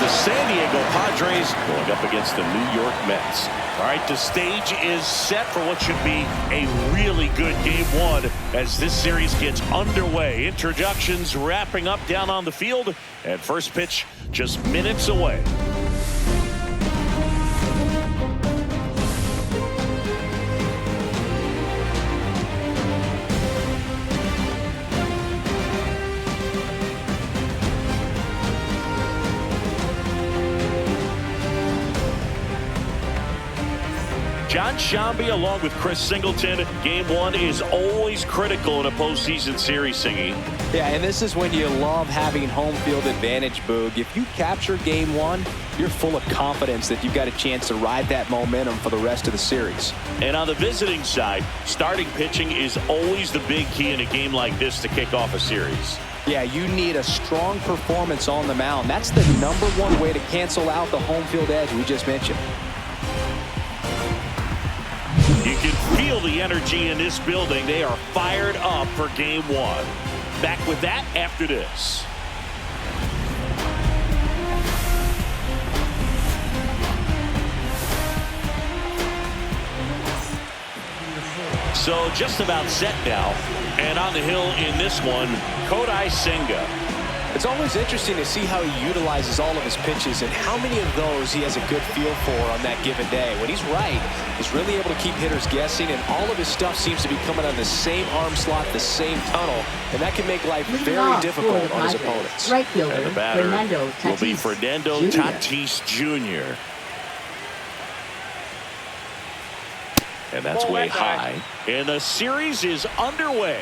the San Diego Padres going up against the New York Mets. All right, the stage is set for what should be a really good game one as this series gets underway. Introductions wrapping up down on the field, and first pitch just minutes away. John Shambi along with Chris Singleton. Game one is always critical in a postseason series, Singy. Yeah, and this is when you love having home field advantage, Boog. If you capture game one, you're full of confidence that you've got a chance to ride that momentum for the rest of the series. And on the visiting side, starting pitching is always the big key in a game like this to kick off a series. Yeah, you need a strong performance on the mound. That's the #1 way to cancel out the home field edge we just mentioned. You can feel the energy in this building. They are fired up for game one. Back with that after this. So just about set now. And on the hill in this one, Kodai Senga. It's always interesting to see how he utilizes all of his pitches and how many of those he has a good feel for on that given day. When he's right, he's really able to keep hitters guessing, and all of his stuff seems to be coming on the same arm slot, the same tunnel, and that can make life very difficult on his opponents. Right fielder, and the batter will be Fernando Tatis Jr. And that's way high. And the series is underway.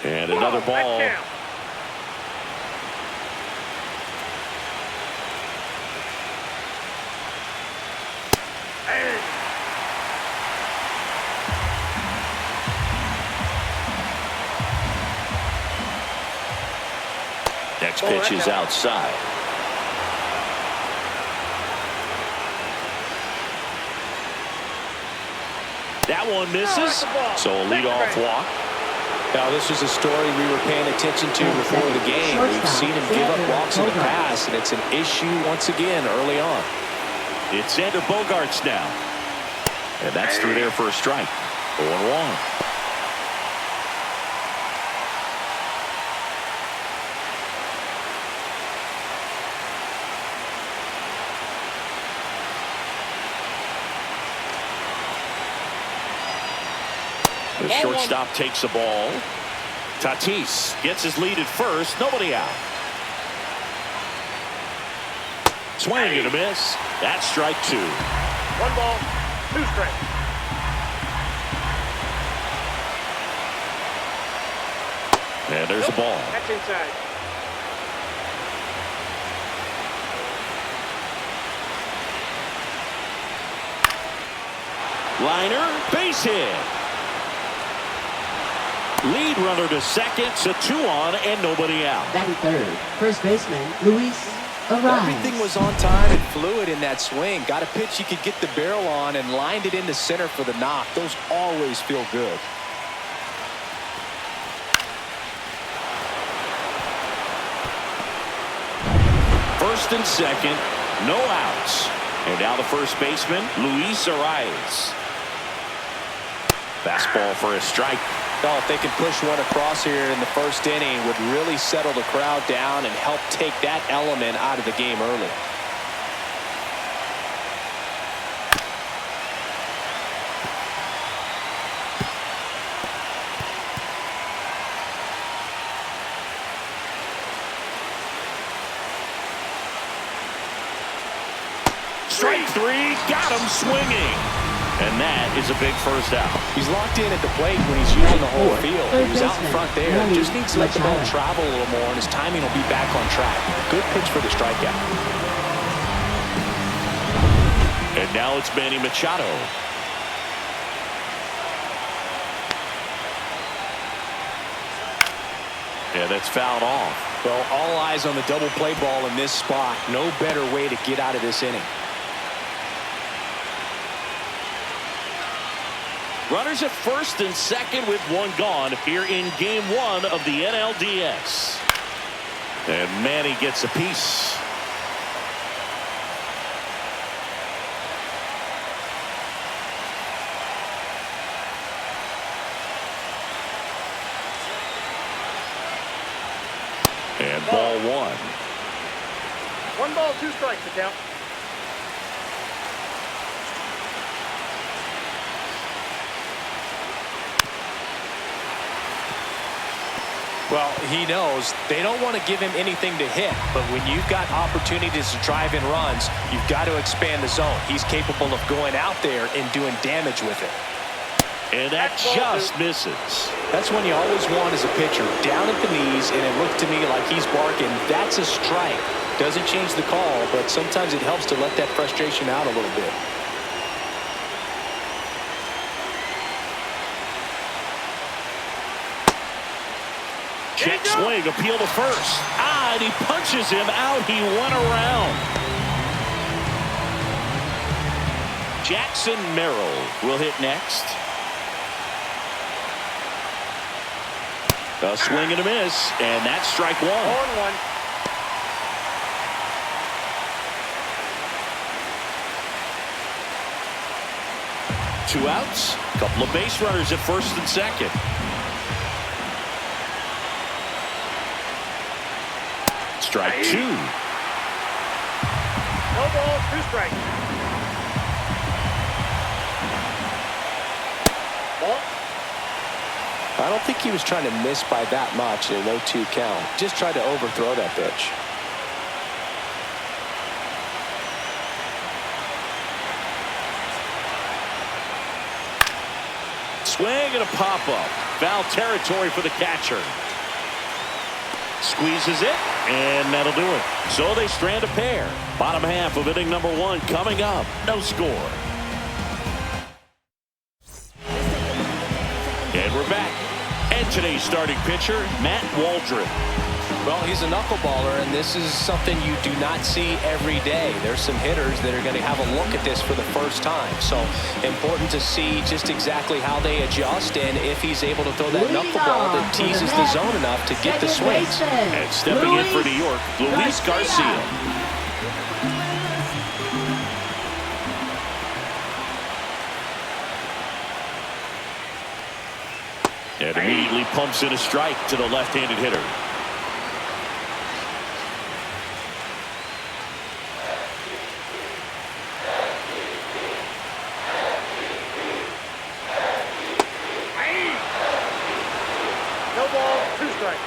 And another ball. Next pitch is outside. That one misses. So a leadoff walk. Now, this is a story we were paying attention to before the game. We've seen him give up walks in the past, and it's an issue once again early on. It's Xander Bogaerts now. And that's through there for a strike. 0-1. The shortstop takes the ball. Tatis gets his lead at first. Nobody out. Swing and a miss. That's strike two. 1 ball, 2 strikes. And there's the ball. That's inside. Liner, base hit. Lead runner to second, so 2 on and nobody out. Batting third, first baseman Luis arrives. Everything was on time and fluid in that swing. Got a pitch you could get the barrel on and lined it into center for the knock. Those always feel good. First and second, no outs. And now the first baseman, Luis Arias. Fastball for a strike. Oh, if they can push one across here in the first inning, would really settle the crowd down and help take that element out of the game early. Strike 3, got him swinging. And that is a big first out. He's locked in at the plate when he's using the whole field. He was out in front there. Just needs to let the ball travel a little more, and his timing will be back on track. Good pitch for the strikeout. And now it's Manny Machado. Yeah, that's fouled off. Well, all eyes on the double play ball in this spot. No better way to get out of this inning. Runners at first and second with one gone here in game one of the NLDS. And Manny gets a piece. And ball one. 1 ball, 2 strikes to count. Well, he knows they don't want to give him anything to hit, but when you've got opportunities to drive in runs, you've got to expand the zone. He's capable of going out there and doing damage with it. And that just misses. That's when you always want as a pitcher, down at the knees, and it looked to me like he's barking. That's a strike. Doesn't change the call, but sometimes it helps to let that frustration out a little bit. Check swing, appeal to first. And he punches him out. He went around. Jackson Merrill will hit next. A swing and a miss, and that's strike one. 0-1. Two outs, couple of base runners at first and second. Strike two. No ball, 2 strikes. Ball. I don't think he was trying to miss by that much in a 0-2 count. Just tried to overthrow that pitch. Swing and a pop-up. Foul territory for the catcher. Squeezes it, and that'll do it. So they strand a pair. Bottom half of inning number one coming up. No score. And we're back. And today's starting pitcher, Matt Waldron. Well, he's a knuckleballer, and this is something you do not see every day. There's some hitters that are going to have a look at this for the first time. So important to see just exactly how they adjust and if he's able to throw that knuckleball that teases the zone enough to get the swings. And stepping in for New York, Luis Garcia. And immediately pumps in a strike to the left-handed hitter. No ball, 2 strikes.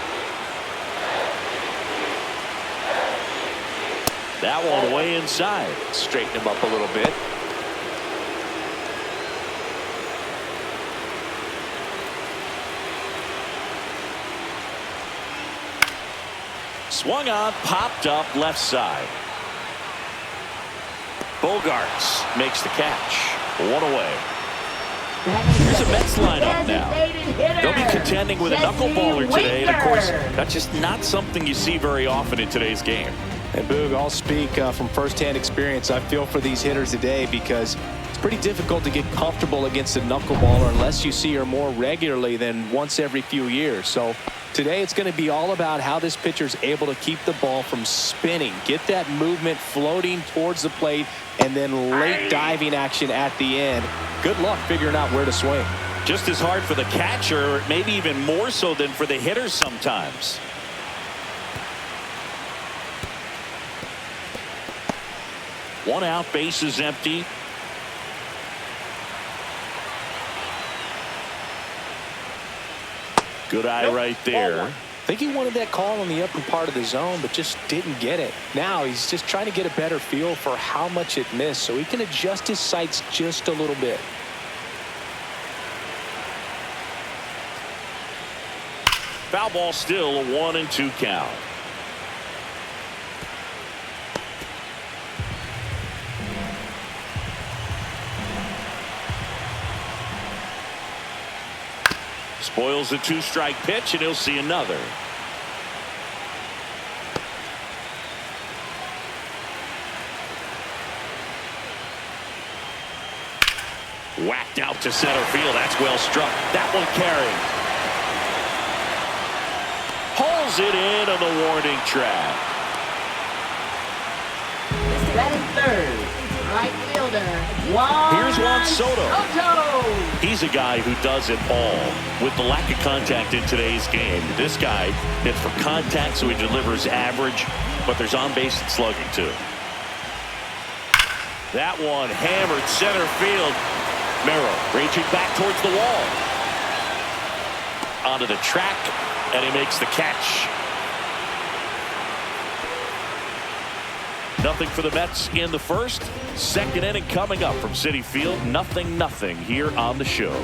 That one way inside. Straighten him up a little bit. Swung on, popped up left side. Bogarts makes the catch. One away. Here's a Mets lineup now. They'll be contending with a knuckleballer today, and of course, that's just not something you see very often in today's game. And Boog, I'll speak from firsthand experience. I feel for these hitters today because it's pretty difficult to get comfortable against a knuckleballer unless you see her more regularly than once every few years. So today it's going to be all about how this pitcher's able to keep the ball from spinning, get that movement floating towards the plate, and then late diving action at the end. Good luck figuring out where to swing. Just as hard for the catcher, maybe even more so than for the hitters sometimes. One out, base is empty. Good eye right there. I think he wanted that call in the upper part of the zone, but just didn't get it. Now he's just trying to get a better feel for how much it missed so he can adjust his sights just a little bit. Foul ball still, a 1-2 count. Spoils the 2-strike pitch, and he'll see another. Whacked out to center field. That's well struck. That one carrying. Pulls it in on the warning track. Batting third, right fielder, Here's Juan Soto. Soto. He's a guy who does it all. With the lack of contact in today's game, this guy hits for contact, so he delivers average, but there's on-base and slugging too. That one hammered center field. Merrill raging back towards the wall. Onto the track, and he makes the catch. Nothing for the Mets in the first. Second inning coming up from Citi Field. 0-0 here on the show.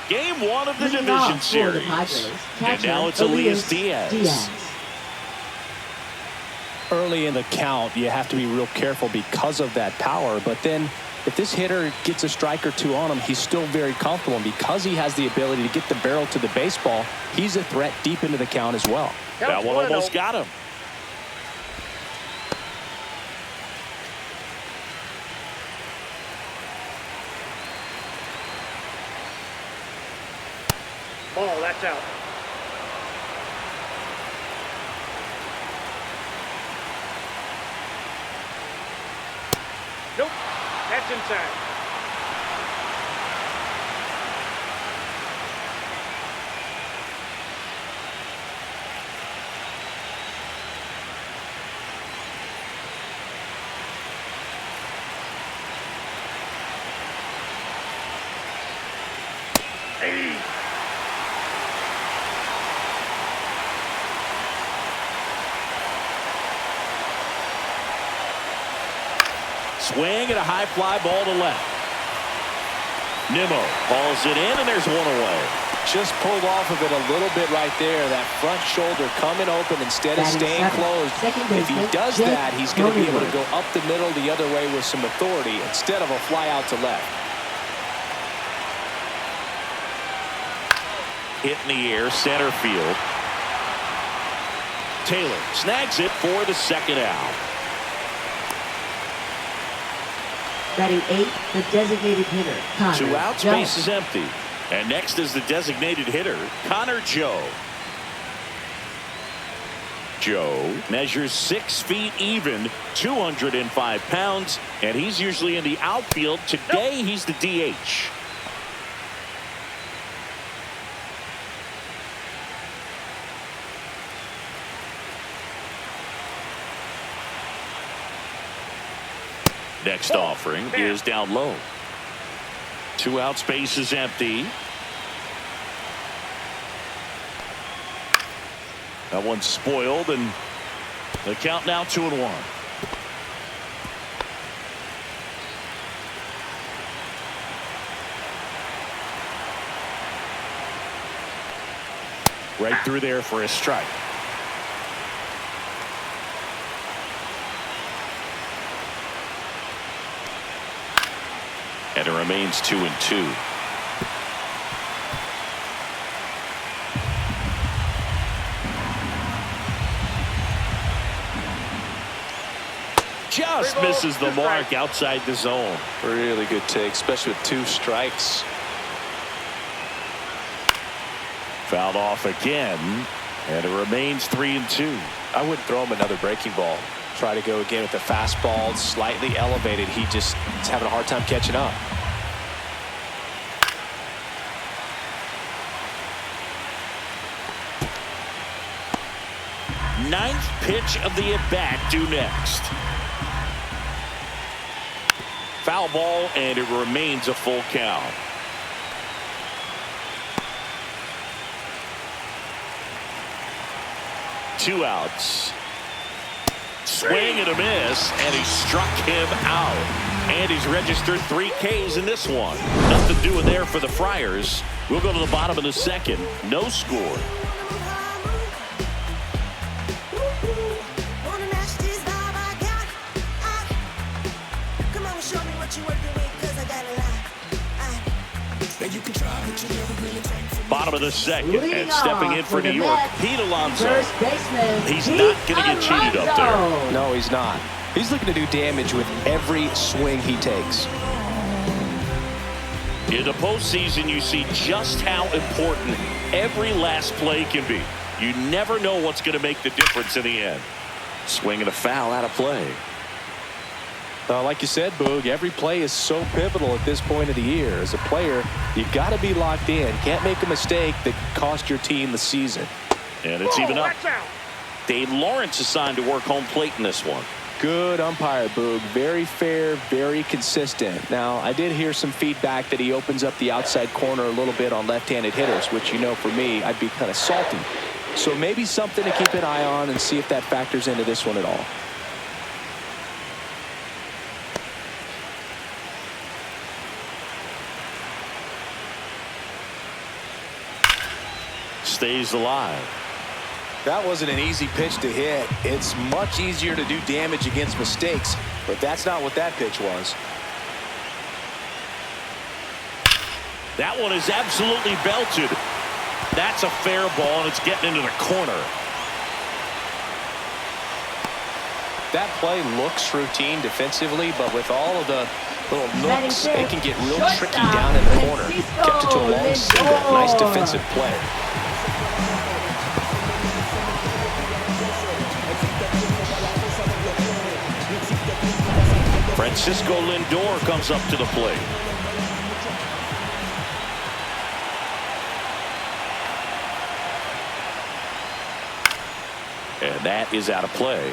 Game one of the Leading division off for the series. Padres, And catcher, now it's Elias Diaz. Early in the count, you have to be real careful because of that power. But then if this hitter gets a strike or two on him, he's still very comfortable. And because he has the ability to get the barrel to the baseball, he's a threat deep into the count as well. That one almost got him. Ball, that's out. Nope, that's inside. Hey. Swing and a high fly ball to left. Nimmo hauls it in, and there's one away. Just pulled off of it a little bit right there. That front shoulder coming open instead of staying closed. If he does that, he's going to be able to go up the middle the other way with some authority instead of a fly out to left. Hit in the air, center field. Taylor snags it for the second out. Batting eighth, the designated hitter, Connor 2 outs, Joe. base is empty. And next is the designated hitter, Connor Joe. Joe measures 6 feet even, 205 pounds, and he's usually in the outfield. Today, he's the DH. Next offering is down low. 2 outs, base is empty. That one's spoiled, and the count now 2-1. Right through there for a strike. And it remains 2-2. Just misses the mark outside the zone. Really good take, especially with 2 strikes. Fouled off again, and it remains 3-2. I wouldn't throw him another breaking ball. Try to go again with the fastball, slightly elevated. He just is having a hard time catching up. Ninth pitch of the at-bat due next. Foul ball, and it remains a full count. Two outs. Swing and a miss, and he struck him out. And he's registered 3 Ks in this one. Nothing doing there for the Friars. We'll go to the bottom of the second. No score. bottom of the second. Leading And stepping in for the New York, Mets, Pete Alonso. First baseman, He's Pete not going to get cheated up there. Alonso. No, he's not. He's looking to do damage with every swing he takes. In the postseason, you see just how important every last play can be. You never know what's going to make the difference in the end. Swing and a foul out of play. Like you said, Boog, every play is so pivotal at this point of the year. As a player, you've got to be locked in. Can't make a mistake that could cost your team the season. And it's even up. That's out. Dave Lawrence assigned to work home plate in this one. Good umpire, Boog. Very fair, very consistent. Now, I did hear some feedback that he opens up the outside corner a little bit on left-handed hitters, which, you know, for me, I'd be kind of salty. So maybe something to keep an eye on and see if that factors into this one at all. Stays alive. That wasn't an easy pitch to hit. It's much easier to do damage against mistakes, but that's not what that pitch was. That one is absolutely belted. That's a fair ball, and it's getting into the corner. That play looks routine defensively, but with all of the little nooks, it can get real tricky down in the corner. Kept it to a long single. Nice defensive play. Francisco Lindor comes up to the plate. And that is out of play.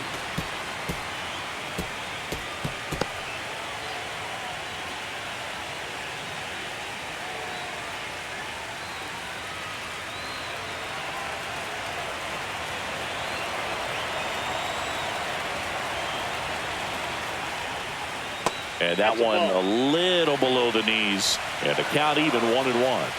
And that one a little below the knees. And the count even 1-1.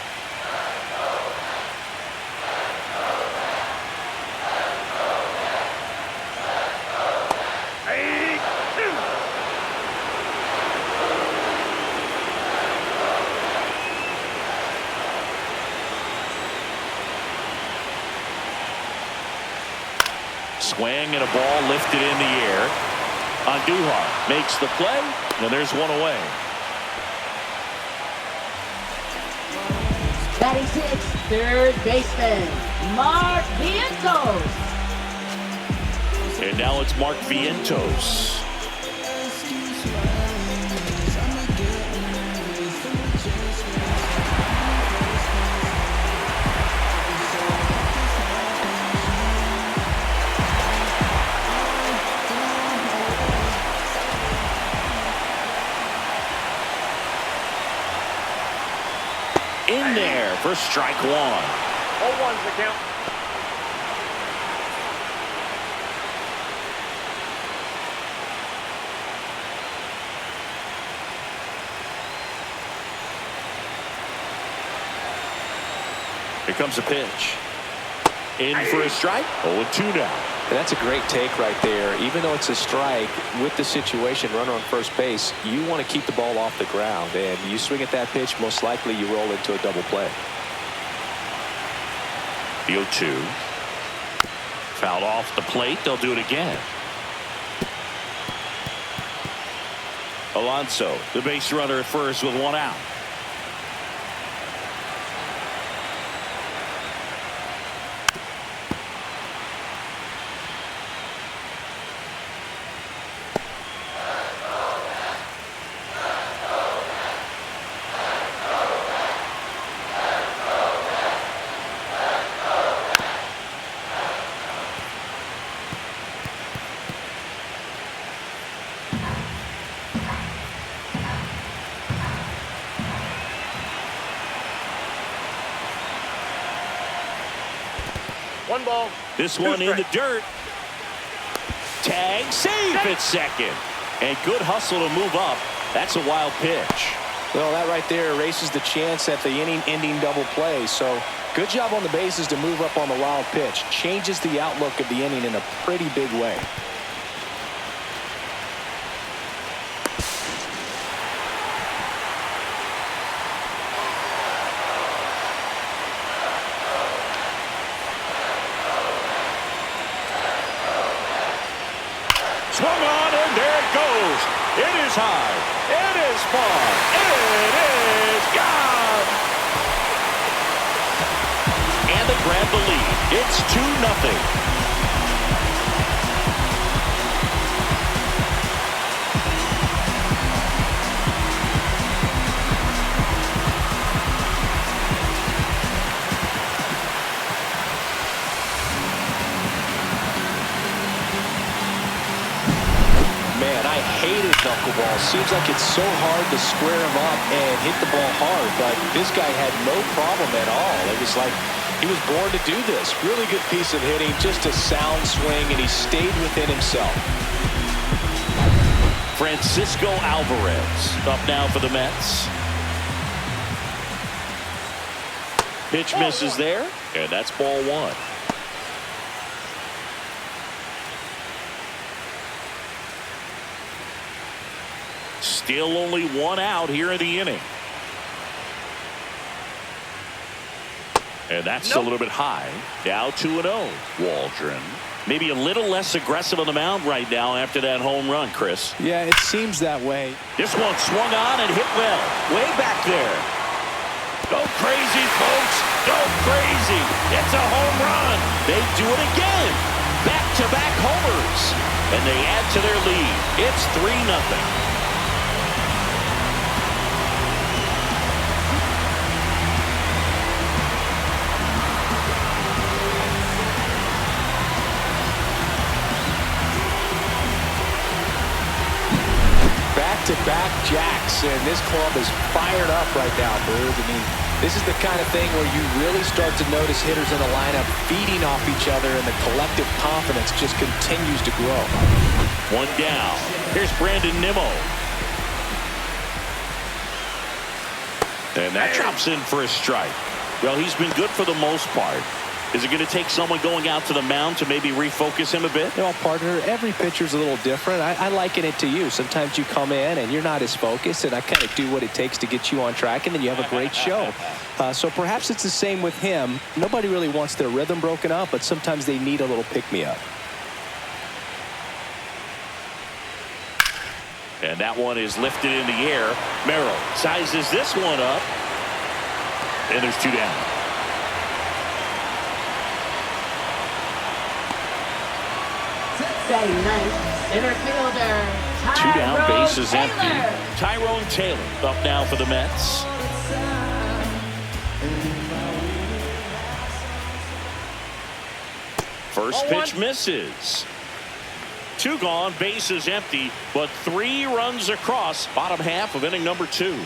Swing and a ball lifted in the air. Andujar makes the play, and there's one away. Batting six, third baseman, Mark Vientos. And now it's Mark Vientos. In there for strike one. 0-1's the count. Here comes a pitch. In for a strike. 0-2 now. And that's a great take right there. Even though it's a strike, with the situation, runner on first base, you want to keep the ball off the ground. And you swing at that pitch, most likely you roll into a double play. The 0-2. Fouled off the plate. They'll do it again. Alonso, the base runner at first with one out. One ball. This one in the dirt. Tag, save at second. And good hustle to move up. That's a wild pitch. Well, that right there erases the chance at the inning-ending double play. So good job on the bases to move up on the wild pitch. Changes the outlook of the inning in a pretty big way. swung on, and there it goes. It is high. It is far. It is gone. And they grab the lead. It's 2-0. Hated knuckleball. Seems like it's so hard to square him up and hit the ball hard, but this guy had no problem at all. It was like he was born to do this. Really good piece of hitting, just a sound swing, and he stayed within himself. Francisco Alvarez up now for the Mets. Pitch misses there, and that's ball one. Still only one out here in the inning. And that's a little bit high. Now 2-0. Waldron. Maybe a little less aggressive on the mound right now after that home run, Chris. Yeah, it seems that way. This one swung on and hit well. Way back there. Go crazy, folks. Go crazy. It's a home run. They do it again. Back-to-back homers. And they add to their lead. It's 3-0. Back-to-back jacks, and this club is fired up right now, Cruz. I mean, this is the kind of thing where you really start to notice hitters in the lineup feeding off each other, and the collective confidence just continues to grow. One down. Here's Brandon Nimmo. And that drops in for a strike. Well, he's been good for the most part. Is it going to take someone going out to the mound to maybe refocus him a bit? You know, partner, every pitcher's a little different. I liken it to you. Sometimes you come in and you're not as focused, and I kind of do what it takes to get you on track, and then you have a great show. So perhaps it's the same with him. Nobody really wants their rhythm broken up, but sometimes they need a little pick-me-up. And that one is lifted in the air. Merrill sizes this one up. And there's 2 down. Batting ninth, center fielder, 2 down, bases Taylor. empty. Tyrone Taylor up now for the Mets. First pitch misses. 2 gone, bases empty, but 3 runs across. Bottom half of inning number 2.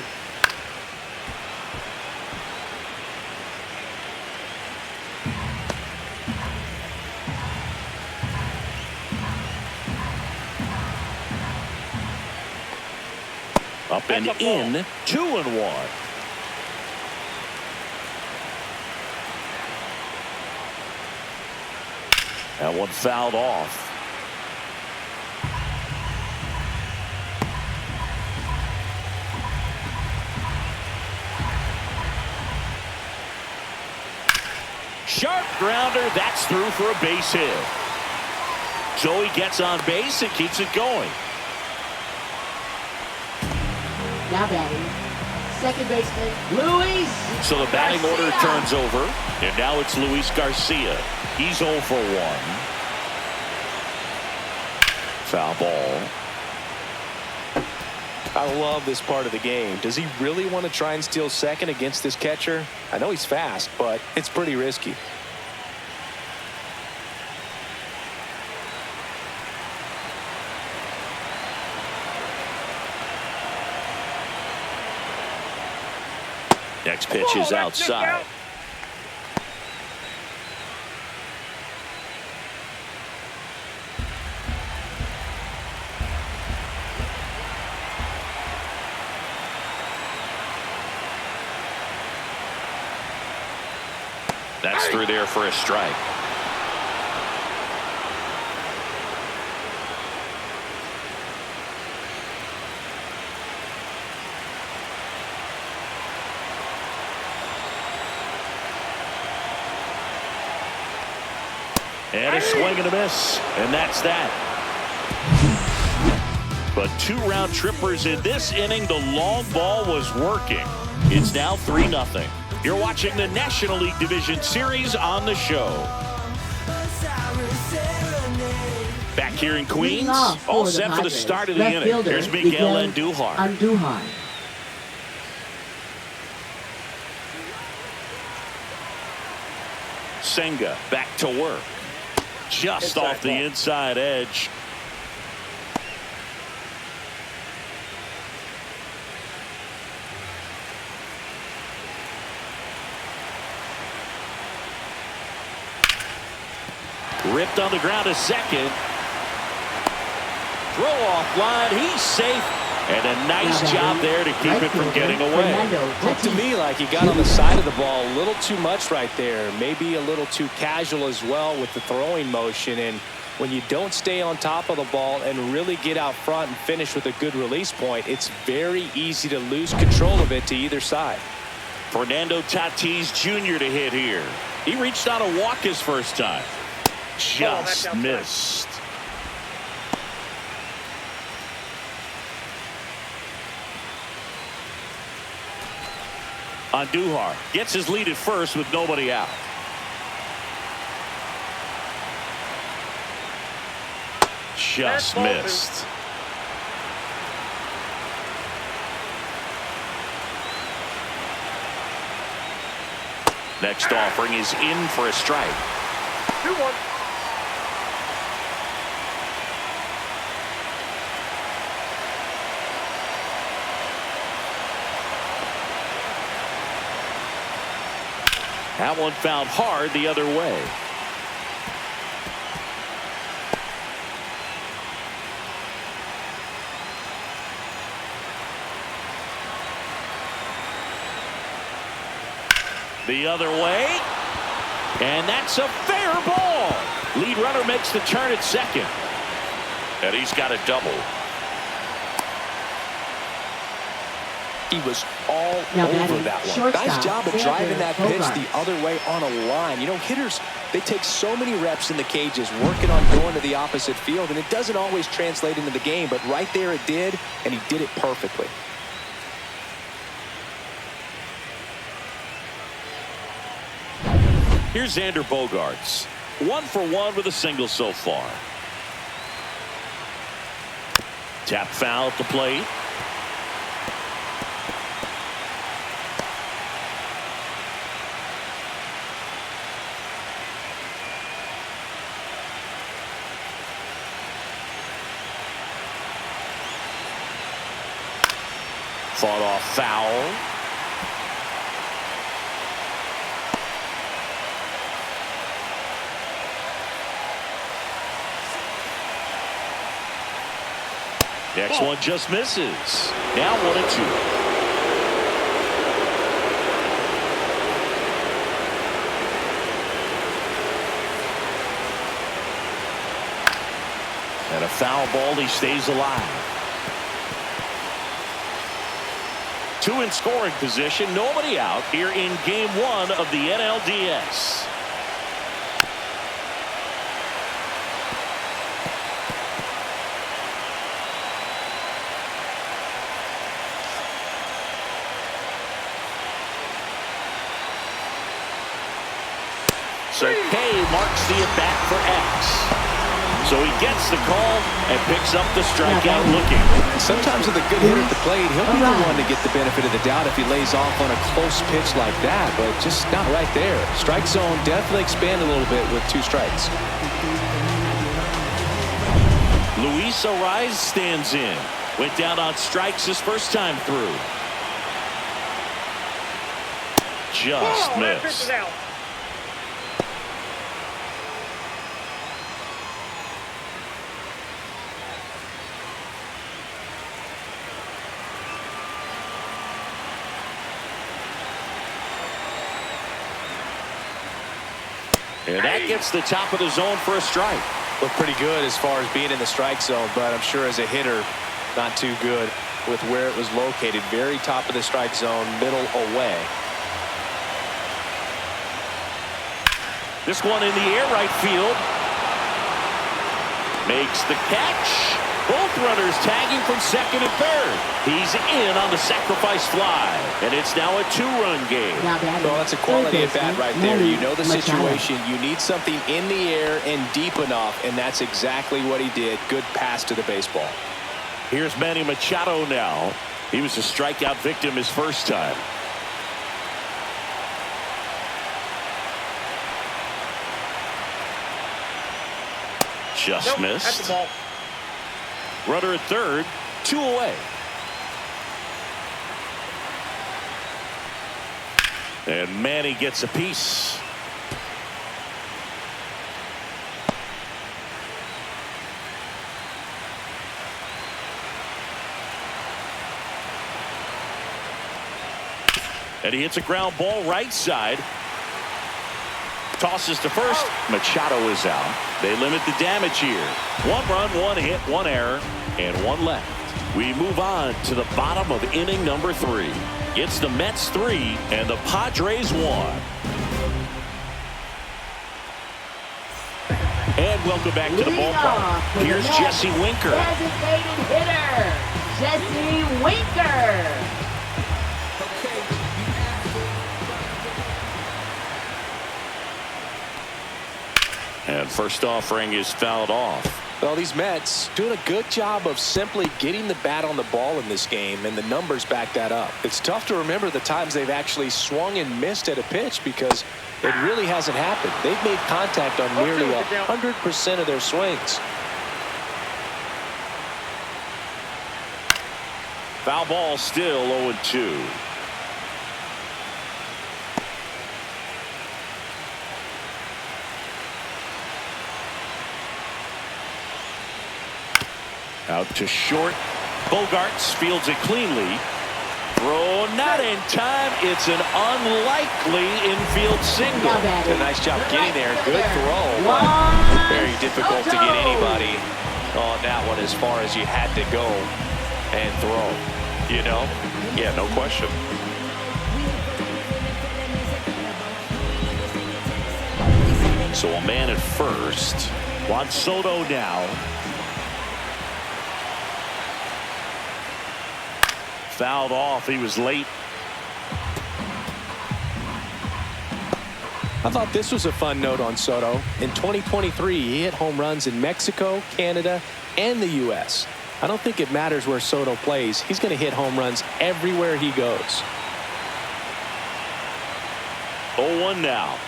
Up and in, 2-1. That one fouled off. Sharp grounder, that's through for a base hit. So he gets on base and keeps it going. Now batting, second baseman, Luis. So the batting order turns over, and now it's Luis Garcia. He's 0 for 1. Foul ball. I love this part of the game. Does he really want to try and steal second against this catcher? I know he's fast, but it's pretty risky. Next pitch is outside. That's through there for a strike. And a swing and a miss, and that's that. But 2 round trippers in this inning. The long ball was working. It's now 3-0. You're watching the National League Division Series on the show. Back here in Queens, all set for the start of the inning. Here's Miguel Andujar. Senga back to work. Just off the inside edge. Ripped on the ground to second. Throw off line. He's safe. And a nice job there to keep it from getting away. Looked to me like he got on the side of the ball a little too much right there. Maybe a little too casual as well with the throwing motion. And when you don't stay on top of the ball and really get out front and finish with a good release point, it's very easy to lose control of it to either side. Fernando Tatis Jr. to hit here. He reached on a walk his first time. Just missed. Andujar gets his lead at first with nobody out. Just missed. Next offering is in for a strike. 2-1. That one found hard the other way. The other way. And that's a fair ball. Lead runner makes the turn at second. And he's got a double. He was all over that one. Nice job of driving that pitch the other way on a line. You know, hitters, they take so many reps in the cages working on going to the opposite field, and it doesn't always translate into the game, but right there it did, and he did it perfectly. Here's Xander Bogaerts. 1 for 1 with a single so far. Tap foul at the plate. Fought off foul. Next one just misses. Now 1-2. And a foul ball. He stays alive. 2 in scoring position. Nobody out here in game 1 of the NLDS. So K marks the at-bat for X. So he gets the call and picks up the strikeout looking. Sometimes with a good hitter at the plate, he'll be the one to get the benefit of the doubt if he lays off on a close pitch like that, but just not right there. Strike zone definitely expanded a little bit with 2 strikes. Luis Arraez stands in. Went down on strikes his first time through. Just missed. And that gets the top of the zone for a strike. Looked pretty good as far as being in the strike zone, but I'm sure as a hitter, not too good with where it was located. Very top of the strike zone, middle away. This one in the air, right field. Makes the catch. Both runners tagging from second and third. He's in on the sacrifice fly. And it's now a two-run game. Well, that's a quality at bat right there. You know the situation. You need something in the air and deep enough, and that's exactly what he did. Good pass to the baseball. Here's Manny Machado now. He was a strikeout victim his first time. Just missed. That's the ball. Runner at third, 2 away. And Manny gets a piece. And he hits a ground ball right side. Tosses to first. Machado is out. They limit the damage here. 1 run, 1 hit, 1 error, and 1 left. We move on to the bottom of inning number 3. It's the Mets 3 and the Padres 1. And welcome back to the ballpark. Here's Jesse Winker. Designated hitter, Jesse Winker. And first offering is fouled off. Well, these Mets doing a good job of simply getting the bat on the ball in this game, and the numbers back that up. It's tough to remember the times they've actually swung and missed at a pitch because it really hasn't happened. They've made contact on nearly 100% of their swings. Foul ball, still 0-2. Out to short. Bogarts fields it cleanly. Throw not in time. It's an unlikely infield single. A nice job getting there. Good throw. But very difficult to get anybody on that one as far as you had to go and throw. You know? Yeah, no question. So a man at first. Juan Soto now. Fouled off. He was late. I thought this was a fun note on Soto. In 2023, he hit home runs in Mexico, Canada, and the U.S. I don't think it matters where Soto plays. He's going to hit home runs everywhere he goes. 0-1 now.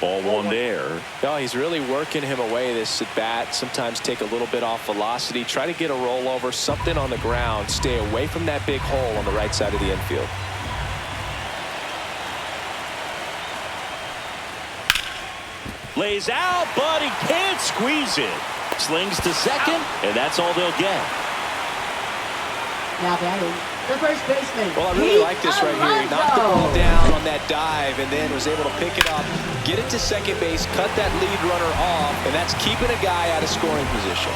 Ball 1 there. No, he's really working him away this at bat. Sometimes take a little bit off velocity. Try to get a rollover, something on the ground. Stay away from that big hole on the right side of the infield. Lays out, but he can't squeeze it. Slings to second, and that's all they'll get. Now batting, the first baseman. Well, I really like this right here. He knocked the ball down on that dive and then was able to pick it up, get it to second base, cut that lead runner off, and that's keeping a guy out of scoring position.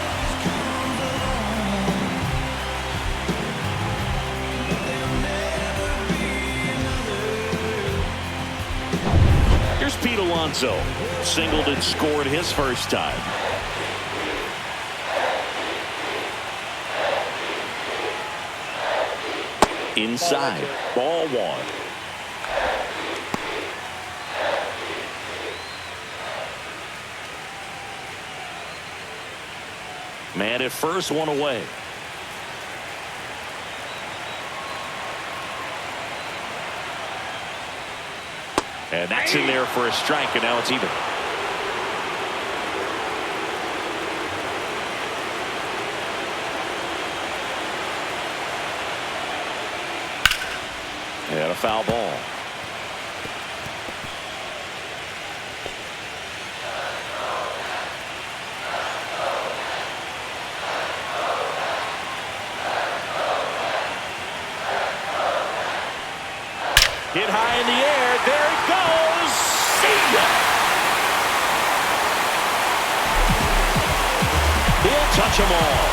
Here's Pete Alonso. Singled and scored his first time. Inside, ball 1. Man at first, 1 away. And that's in there for a strike, and now it's even. And a foul ball. Hit high in the air. There it goes. See ya. He'll touch them all.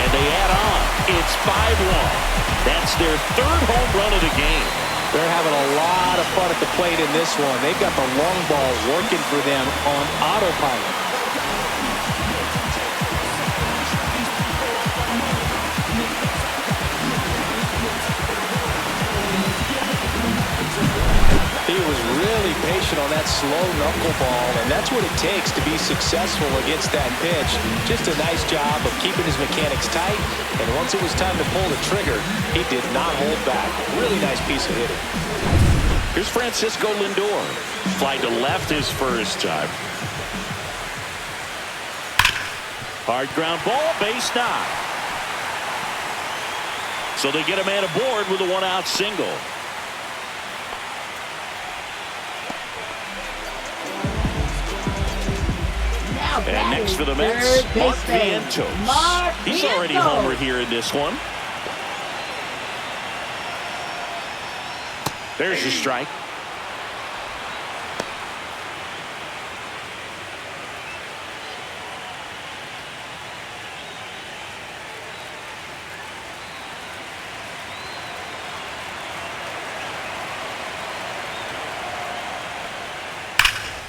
And they add on. It's 5-1. That's their 3rd home run of the game. They're having a lot of fun at the plate in this one. They've got the long ball working for them on autopilot. Extraordinarily patient on that slow knuckleball, and that's what it takes to be successful against that pitch. Just a nice job of keeping his mechanics tight, and once it was time to pull the trigger, he did not hold back. Really nice piece of hitting. Here's Francisco Lindor. Fly to left his first time. Hard ground ball, base knock. So they get a man aboard with a one-out single. And next for the Mets, Mark Vientos. He's already homered here in this one. There's the strike.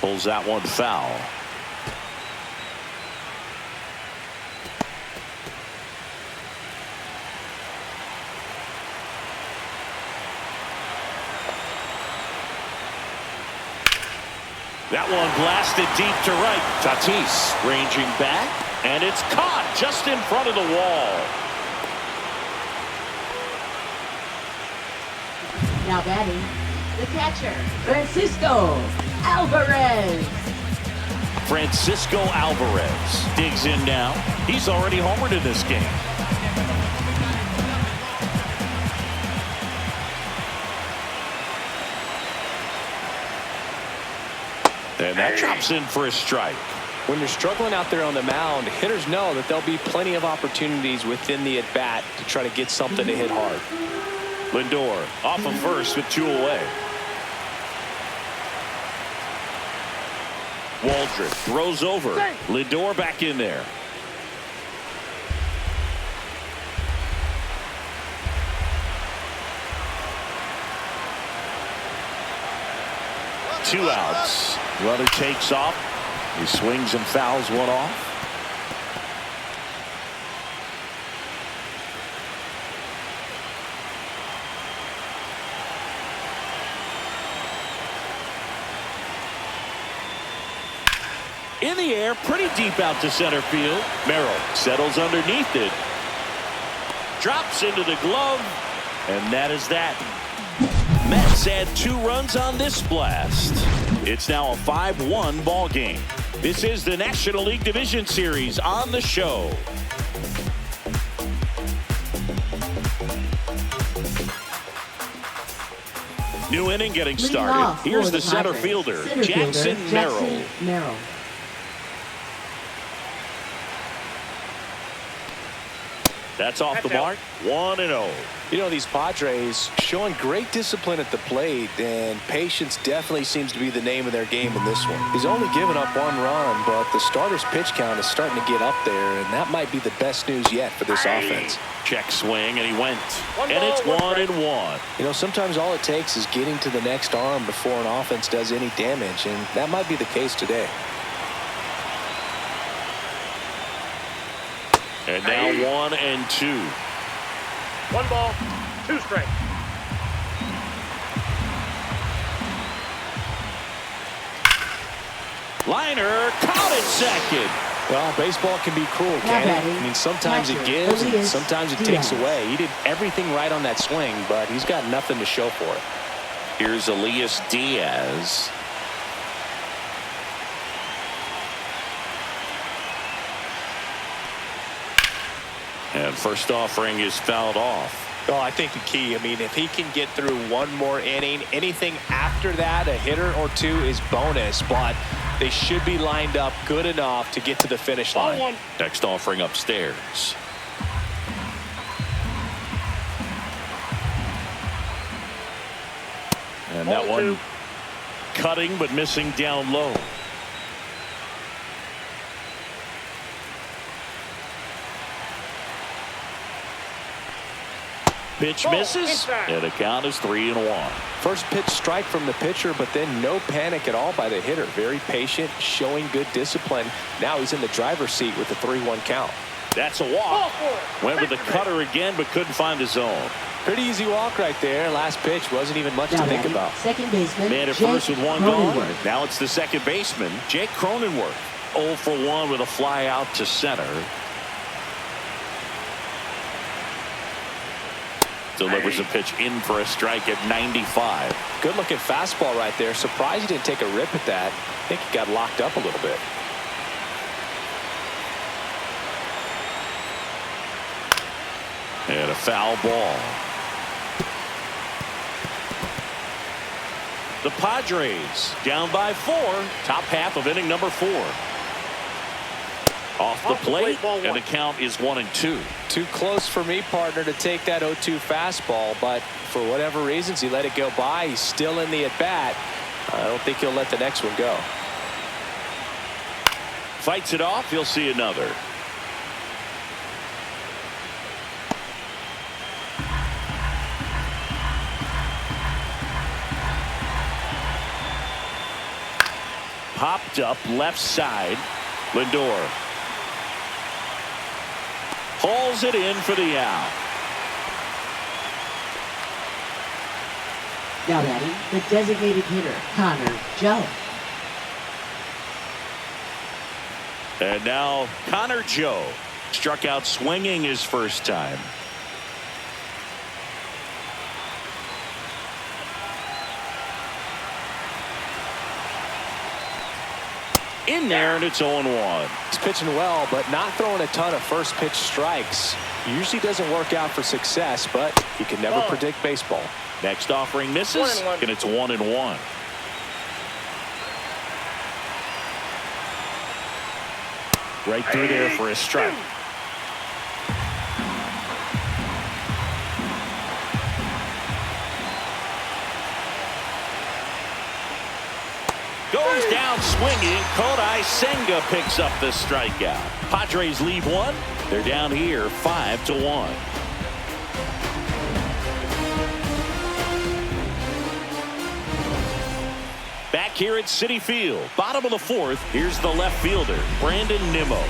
Pulls that one foul. That one blasted deep to right. Tatis ranging back, and it's caught just in front of the wall. Now batting, the catcher, Francisco Alvarez. Francisco Alvarez digs in now. He's already homered in this game. And that drops in for a strike. When you're struggling out there on the mound, hitters know that there'll be plenty of opportunities within the at-bat to try to get something to hit hard. Lindor off of first with 2 away. Waldrop throws over. Lindor back in there. Two outs. Runner takes off. He swings and fouls one off. In the air, pretty deep out to center field. Merrill settles underneath it. Drops into the glove. And that is that. Mets add 2 runs on this blast. It's now a 5-1 ball game. This is the National League Division Series on the show. New inning getting started. Here's the center fielder, Jackson Merrill. That's off the mark. 1-0. You know, these Padres showing great discipline at the plate, and patience definitely seems to be the name of their game in this one. He's only given up 1 run, but the starter's pitch count is starting to get up there, and that might be the best news yet for this offense. Check swing, and he went. And it's 1-1. You know, sometimes all it takes is getting to the next arm before an offense does any damage, and that might be the case today. And now 1-2. 1 ball, 2 strikes. Liner caught at second. Well, baseball can be cruel, can't it? I mean, sometimes it gives, and sometimes it takes away. He did everything right on that swing, but he's got nothing to show for it. Here's Elias Diaz. And first offering is fouled off. Well, I think the key, I mean, if he can get through 1 more inning, anything after that, a hitter or 2 is bonus, but they should be lined up good enough to get to the finish line. Next offering upstairs. And that one cutting but missing down low. Pitch misses, and the count is 3-1. First pitch strike from the pitcher, but then no panic at all by the hitter. Very patient, showing good discipline. Now he's in the driver's seat with the 3-1 count. That's a walk. Went with the cutter again, but couldn't find the zone. Pretty easy walk right there. Last pitch wasn't even much to think about. Second baseman. Man at Jake first with one gone. Cronenworth. Now it's the second baseman, Jake Cronenworth. 0 for 1 with a fly out to center. Delivers a pitch in for a strike at 95. Good looking fastball right there. Surprised he didn't take a rip at that. I think he got locked up a little bit. And a foul ball. The Padres down by 4. Top half of inning number 4. Off the plate, and the count is 1-2. Too close for me, partner, to take that 0-2 fastball, but for whatever reasons he let it go by. He's still in the at-bat. I don't think he'll let the next one go. Fights it off. You'll see another. Popped up left side. Lindor hauls it in for the out. Now batting, the designated hitter, Connor Joe. And now Connor Joe struck out swinging his first time. In there, and it's 0-1. He's pitching well, but not throwing a ton of first pitch strikes. Usually doesn't work out for success, but you can never predict baseball. Next offering misses, and it's 1-1. Right through there for a strike. Goes down swinging. Kodai Senga picks up the strikeout. Padres leave 1. They're down here 5-1. Back here at Citi Field, bottom of the 4th. Here's the left fielder, Brandon Nimmo.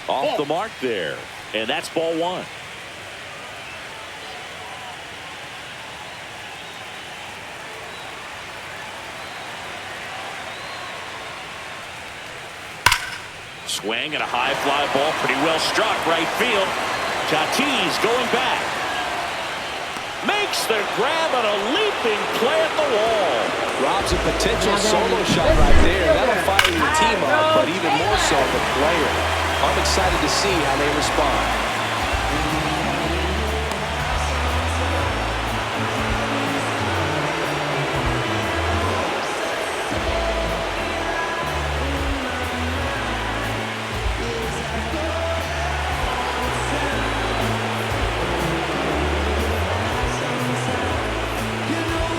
Off the mark there, and that's ball 1. Swing and a high fly ball, pretty well struck right field. Tatis going back. Makes the grab and a leaping play at the wall. Rob's a potential solo shot right there. That'll fire your team up, but even more so the player. I'm excited to see how they respond.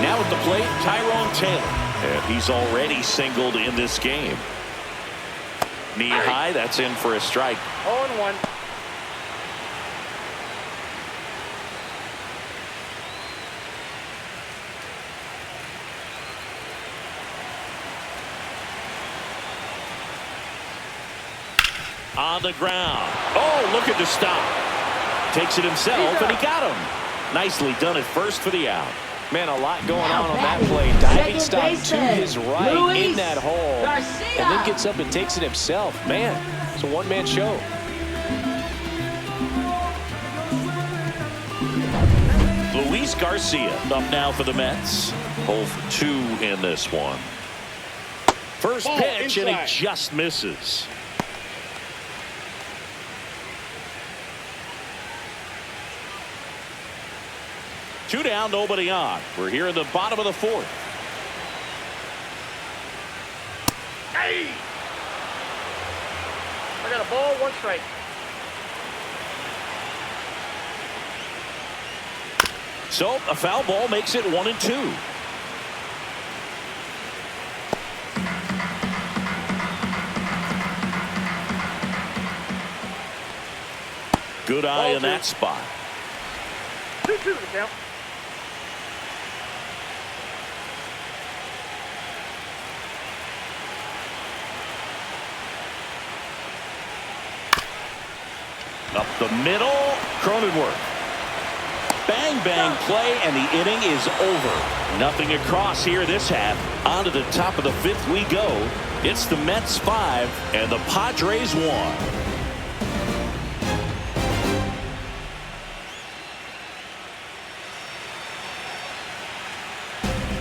Now at the plate, Tyrone Taylor. And he's already singled in this game. Knee high, that's in for a strike. 0-1. On the ground. Oh, looking to stop. Takes it himself, and he got him. Nicely done at first for the out. Man, a lot going on that play. Diving stop to his right in that hole. And then gets up and takes it himself. Man, it's a one-man show. Luis Garcia up now for the Mets. 0 for 2 in this one. First pitch, and he just misses. Two down, nobody on. We're here in the bottom of the 4th. Hey! I got a ball, 1 strike. So a foul ball makes it 1-2. Good eye in that spot. 2-2 to count. Up the middle, Cronenworth. Bang, bang play, and the inning is over. Nothing across here this half. On to the top of the fifth we go. It's the Mets 5 and the Padres 1.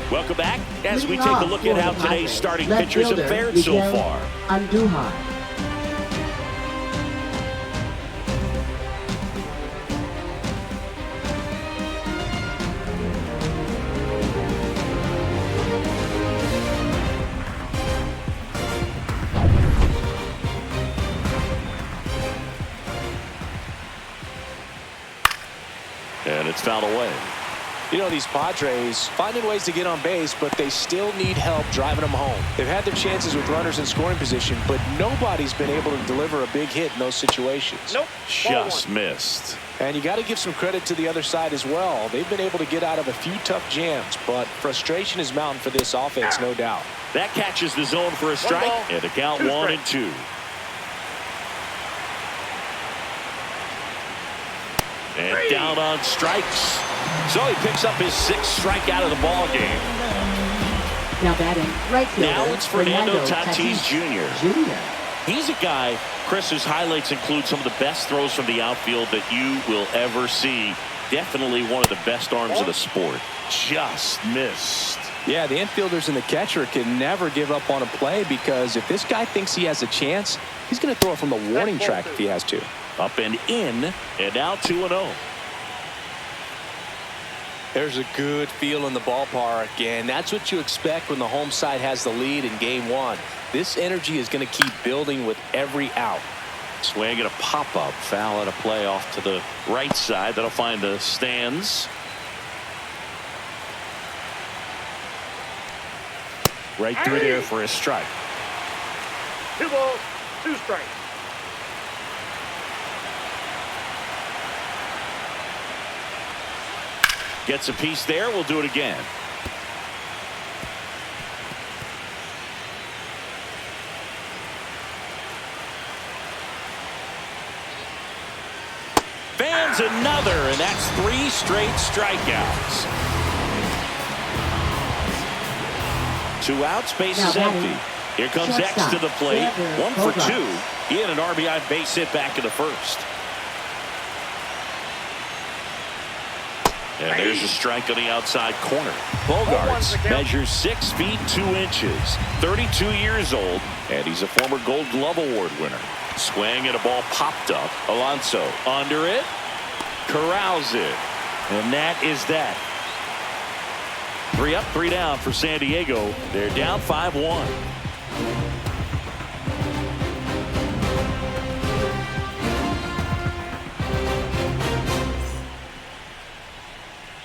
Welcome back as we take a look at how today's starting pitchers have fared so far. And it's fouled away. You know, these Padres finding ways to get on base, but they still need help driving them home. They've had their chances with runners in scoring position, but nobody's been able to deliver a big hit in those situations. Nope. Just missed. And you got to give some credit to the other side as well. They've been able to get out of a few tough jams, but frustration is mounting for this offense, no doubt. That catches the zone for a strike, and the count 1-2. And down on strikes. So he picks up his 6th strikeout of the ball game. Now batting, right fielder. Now it's Fernando Tatis Jr. He's a guy, Chris, whose highlights include some of the best throws from the outfield that you will ever see. Definitely one of the best arms of the sport. Just missed. Yeah, the infielders and the catcher can never give up on a play, because if this guy thinks he has a chance, he's going to throw it from the warning track if he has to. Up and in, and now 2-0. There's a good feel in the ballpark, and that's what you expect when the home side has the lead in game 1. This energy is going to keep building with every out. Swing and a pop-up. Foul at a play off to the right side. That'll find the stands. Right through there for a strike. 2 balls, 2 strikes. Gets a piece there. We'll do it again. Fans another, and that's 3 straight strikeouts. 2 outs, base is empty. Here comes X to the plate. 1 for 2. He had an RBI base hit back in the first. And there's a strike on the outside corner. Bogarts measures 6 feet 2 inches, 32 years old, and he's a former Gold Glove Award winner. Swing and a ball popped up. Alonso under it, corrals it, and that is that. 3 up, 3 down for San Diego. They're down 5-1.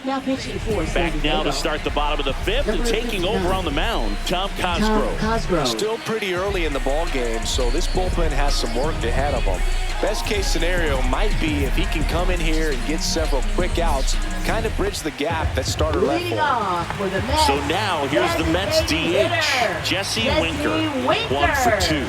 Now pitching for Back now to start the bottom of the 5th, and taking over on the mound, Tom Cosgrove. Still pretty early in the ball game, so this bullpen has some work ahead of them. Best case scenario might be if he can come in here and get several quick outs, kind of bridge the gap that starter left for him. So now here's the Mets DH, Jesse Winker, 1 for 2.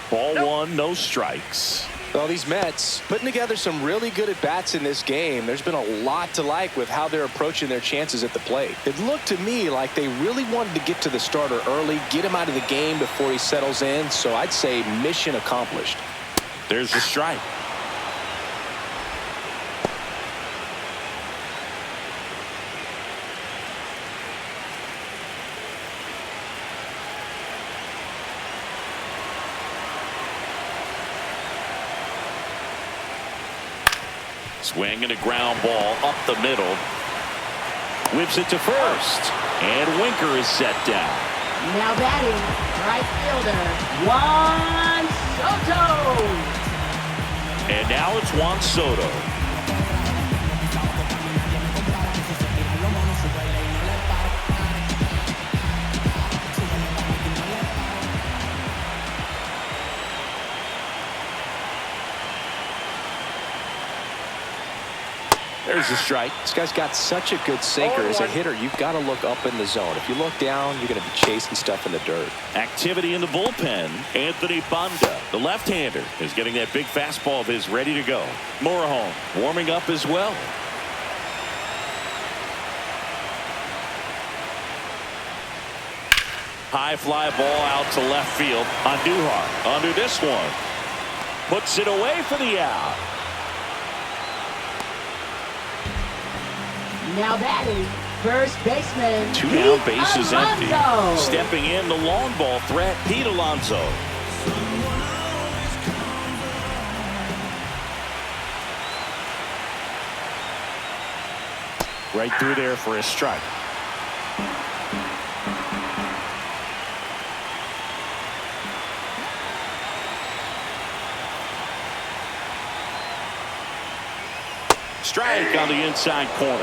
Ball 1, no strikes. Well, these Mets putting together some really good at-bats in this game. There's been a lot to like with how they're approaching their chances at the plate. It looked to me like they really wanted to get to the starter early, get him out of the game before he settles in. So I'd say mission accomplished. There's the strike. Swing and a ground ball up the middle. Whips it to first. And Winker is set down. Now batting, right fielder, Juan Soto. And now it's Juan Soto. There's There's a strike. This guy's got such a good sinker. As a hitter, you've got to look up in the zone. If you look down, you're going to be chasing stuff in the dirt. Activity in the bullpen. Anthony Banda, the left-hander, is getting that big fastball of his ready to go. Morejon warming up as well. High fly ball out to left field. Andujar under this one. Puts it away for the out. Now batting, first baseman. Two down, bases empty. Stepping in, the long ball threat, Pete Alonso. Right through there for a strike. Strike on the inside corner.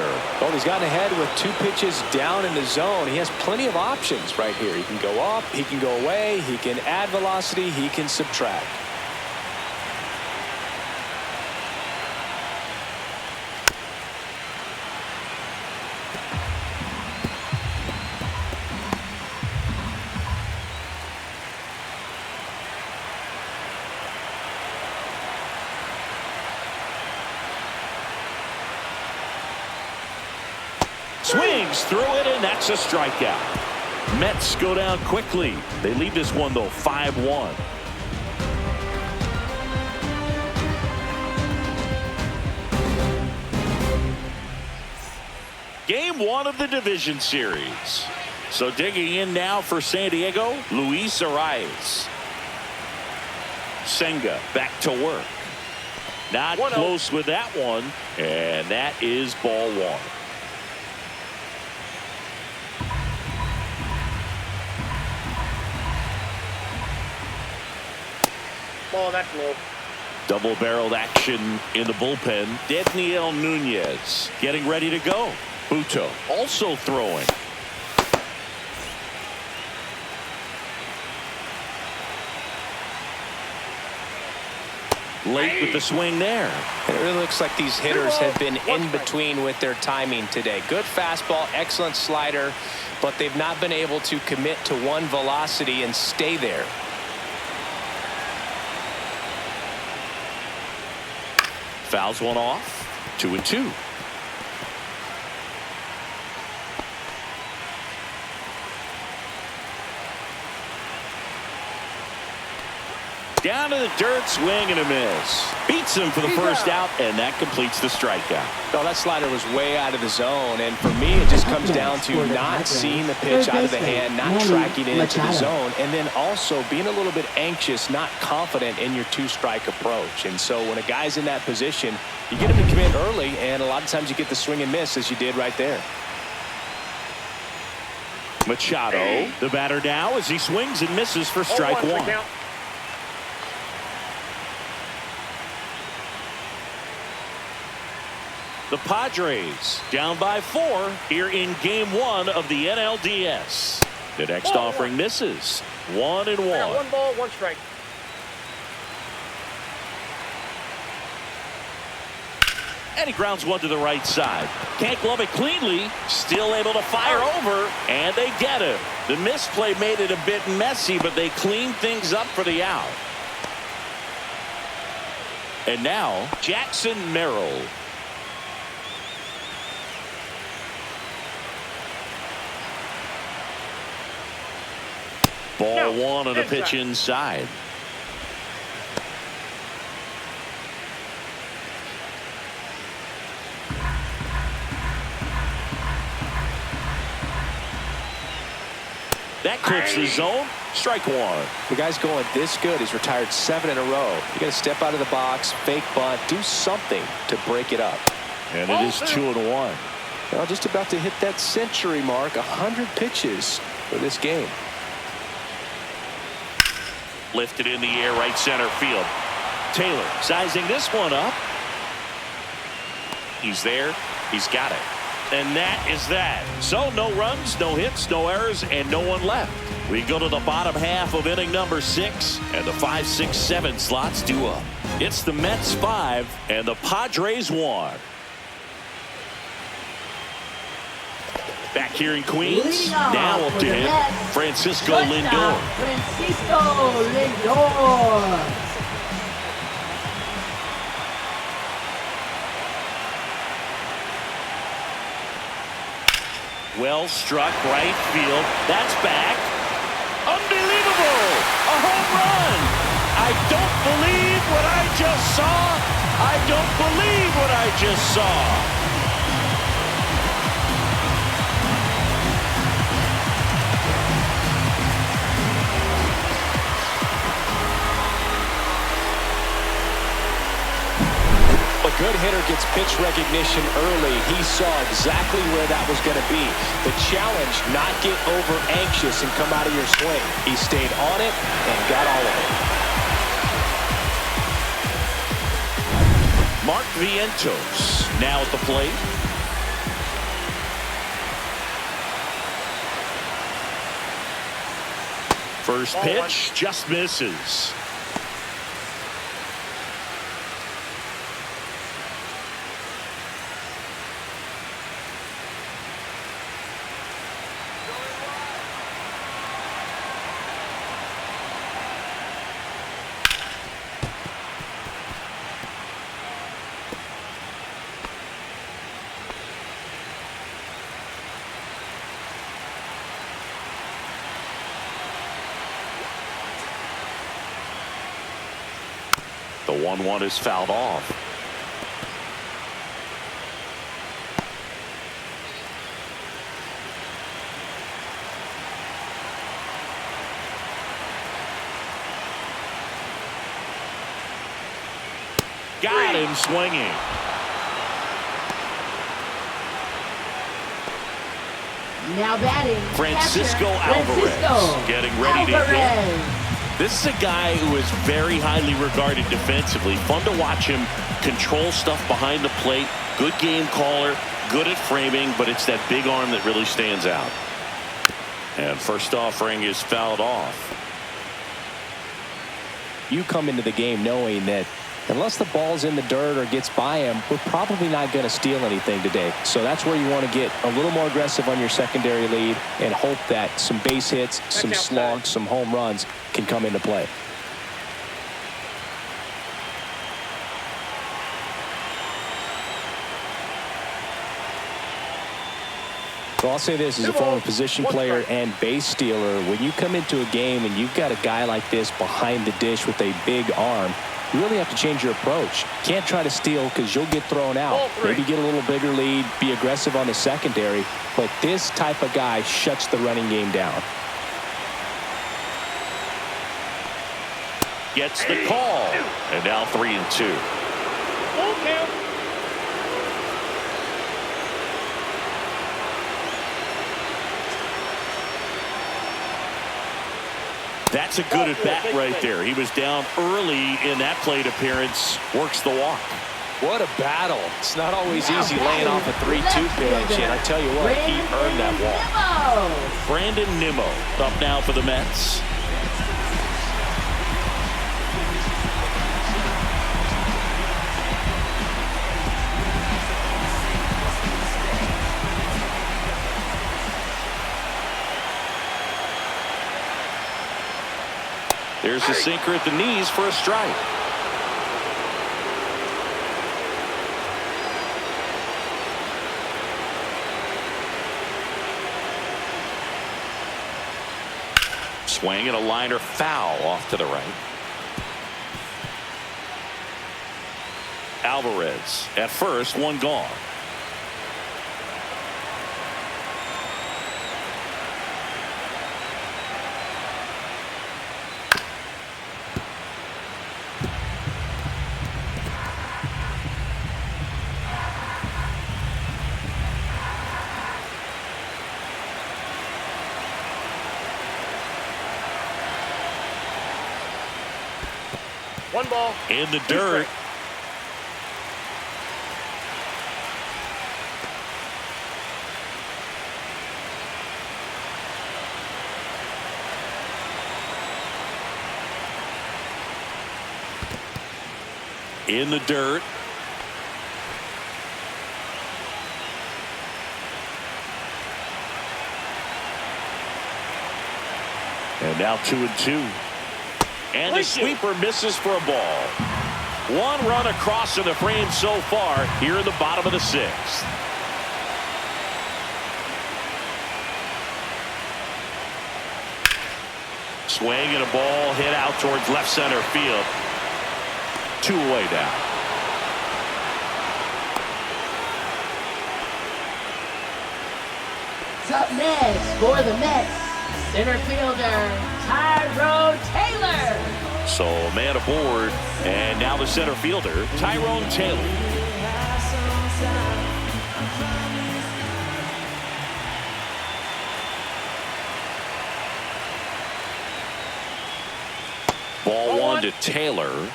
Well, he's gotten ahead with 2 pitches down in the zone. He has plenty of options right here. He can go up, he can go away, he can add velocity, he can subtract. Swings through it, and that's a strikeout. Mets go down quickly. They lead this one, though, 5-1. Game 1 of the division series. So digging in now for San Diego, Luis Arias. Senga back to work. Not close with that one, and that is ball 1. Ball, that's low. Double-barreled action in the bullpen. Daniel Nunez getting ready to go. Buto also throwing. Late with the swing there. It really looks like these hitters have been in between with their timing today. Good fastball, excellent slider, but they've not been able to commit to one velocity and stay there. Fouls one off. 2-2. Down to the dirt, swing and a miss. Beats him for the first out, and that completes the strikeout. Well, that slider was way out of the zone, and for me, it just comes down to not seeing the pitch out of the hand, not tracking it into the zone, and then also being a little bit anxious, not confident in your 2-strike approach. And so when a guy's in that position, you get him to commit early, and a lot of times you get the swing and miss, as you did right there. Machado, the batter now, as he swings and misses for strike 1. The Padres down by 4 here in game 1 of the NLDS. The next offering misses. 1-1. 1 ball, 1 strike. And he grounds one to the right side. Can't glove it cleanly. Still able to fire over, and they get him. The misplay made it a bit messy, but they cleaned things up for the out. And now Jackson Merrill. Ball 1 on a pitch inside. That clips the zone. Strike 1. The guy's going this good. He's retired 7 in a row. You got to step out of the box, fake bunt, do something to break it up. And it is 2-1. Well, just about to hit that century mark. 100 pitches for this game. Lifted in the air, right center field. Taylor sizing this one up. He's there. He's got it. And that is that. So no runs, no hits, no errors, and no one left. We go to the bottom half of inning number 6, and the 5, 6, 7 slots due up. It's the Mets 5 and the Padres 1. Back here in Queens, Leading off now up for to the him, Mets, Francisco shortstop, Lindor. Francisco Lindor. Well struck, right field. That's back. Unbelievable! A home run! I don't believe what I just saw. I don't believe what I just saw. A good hitter gets pitch recognition early. He saw exactly where that was going to be. The challenge, not get over anxious and come out of your swing. He stayed on it and got all of it. Mark Vientos now at the plate. First pitch just misses. The 1-1 is fouled off. Got him swinging. Now batting, Francisco catcher, Alvarez Francisco getting ready to hit. Alvarez. This is a guy who is very highly regarded defensively. Fun to watch him control stuff behind the plate. Good game caller, good at framing, but it's that big arm that really stands out. And first offering is fouled off. You come into the game knowing that unless the ball's in the dirt or gets by him, we're probably not going to steal anything today. So that's where you want to get a little more aggressive on your secondary lead and hope that some base hits, some slugs, some home runs can come into play. So I'll say this as a former position player and base stealer, when you come into a game and you've got a guy like this behind the dish with a big arm, you really have to change your approach. Can't try to steal because you'll get thrown out. Maybe get a little bigger lead, be aggressive on the secondary, but this type of guy shuts the running game down. Gets the call, and now 3-2. Okay. That's a good at bat right there. He was down early in that plate appearance. Works the walk. What a battle. It's not always easy laying off a 3-2 pitch, and I tell you what, he earned that walk. Brandon Nimmo up now for the Mets. There's a sinker at the knees for a strike. Swing and a liner foul off to the right. Alvarez at first, one gone. One ball. In the dirt. In the dirt. And now 2-2. And the sweeper misses for a ball. One run across in the frame so far here in the bottom of the sixth. Swing and a ball hit out towards left center field. 2 away now. Up next for the Mets, center fielder Tyrone Taylor. So a man aboard, and now the center fielder Tyrone Taylor. Ball 1 to Taylor.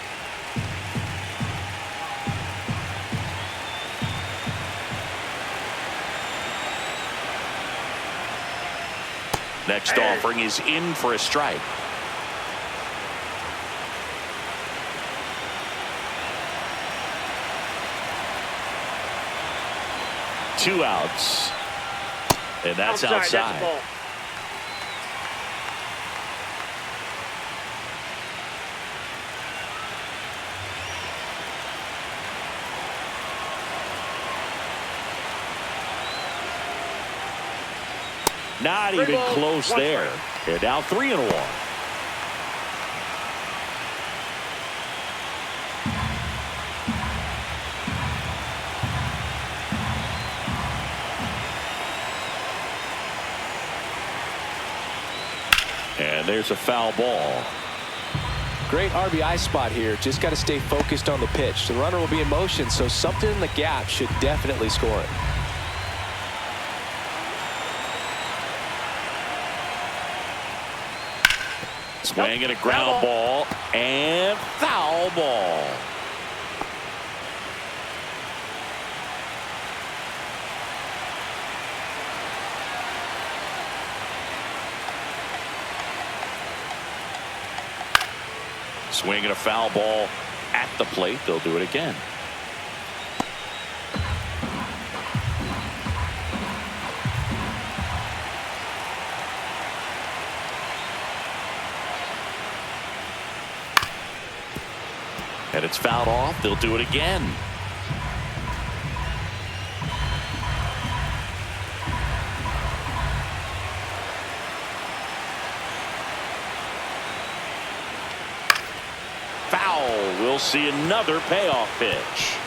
Next offering is in for a strike. Two outs. And that's outside. That's a ball. Not even close there. They're now 3-1. And there's a foul ball. Great RBI spot here. Just got to stay focused on the pitch. The runner will be in motion, so something in the gap should definitely score it. Swing and a ground ball and foul ball. Swing and a foul ball at the plate. They'll do it again. And it's fouled off. They'll do it again. Foul. We'll see another payoff pitch.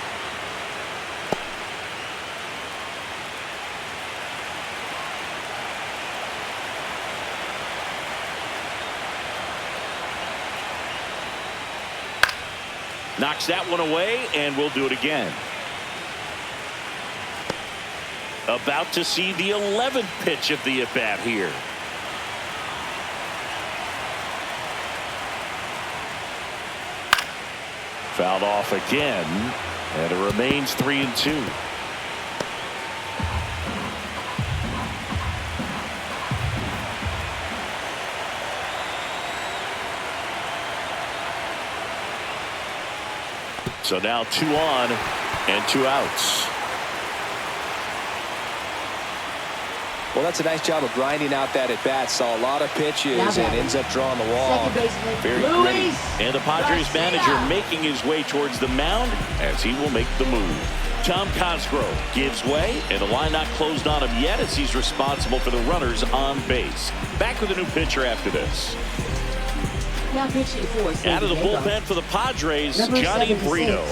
Knocks that one away, and we'll do it again. About to see the 11th pitch of the at-bat here. Fouled off again, and it remains 3-2. So now 2 on and 2 outs. Well, that's a nice job of grinding out that at bat. Saw a lot of pitches and ends up drawing the wall. Very gritty. And the Padres manager making his way towards the mound as he will make the move. Tom Cosgrove gives way, and the line not closed on him yet as he's responsible for the runners on base. Back with a new pitcher after this. Now pitching for Out of the bullpen for the Padres, Johnny Brito.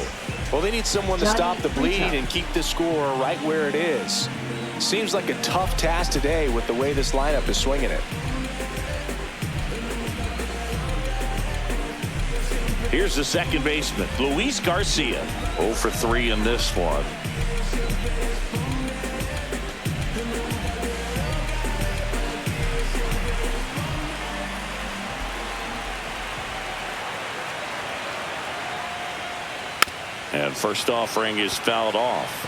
Well, they need someone to stop the bleeding and keep the score right where it is. Seems like a tough task today with the way this lineup is swinging it. Here's the second baseman, Luis Garcia. 0 for 3 in this one. And first offering is fouled off.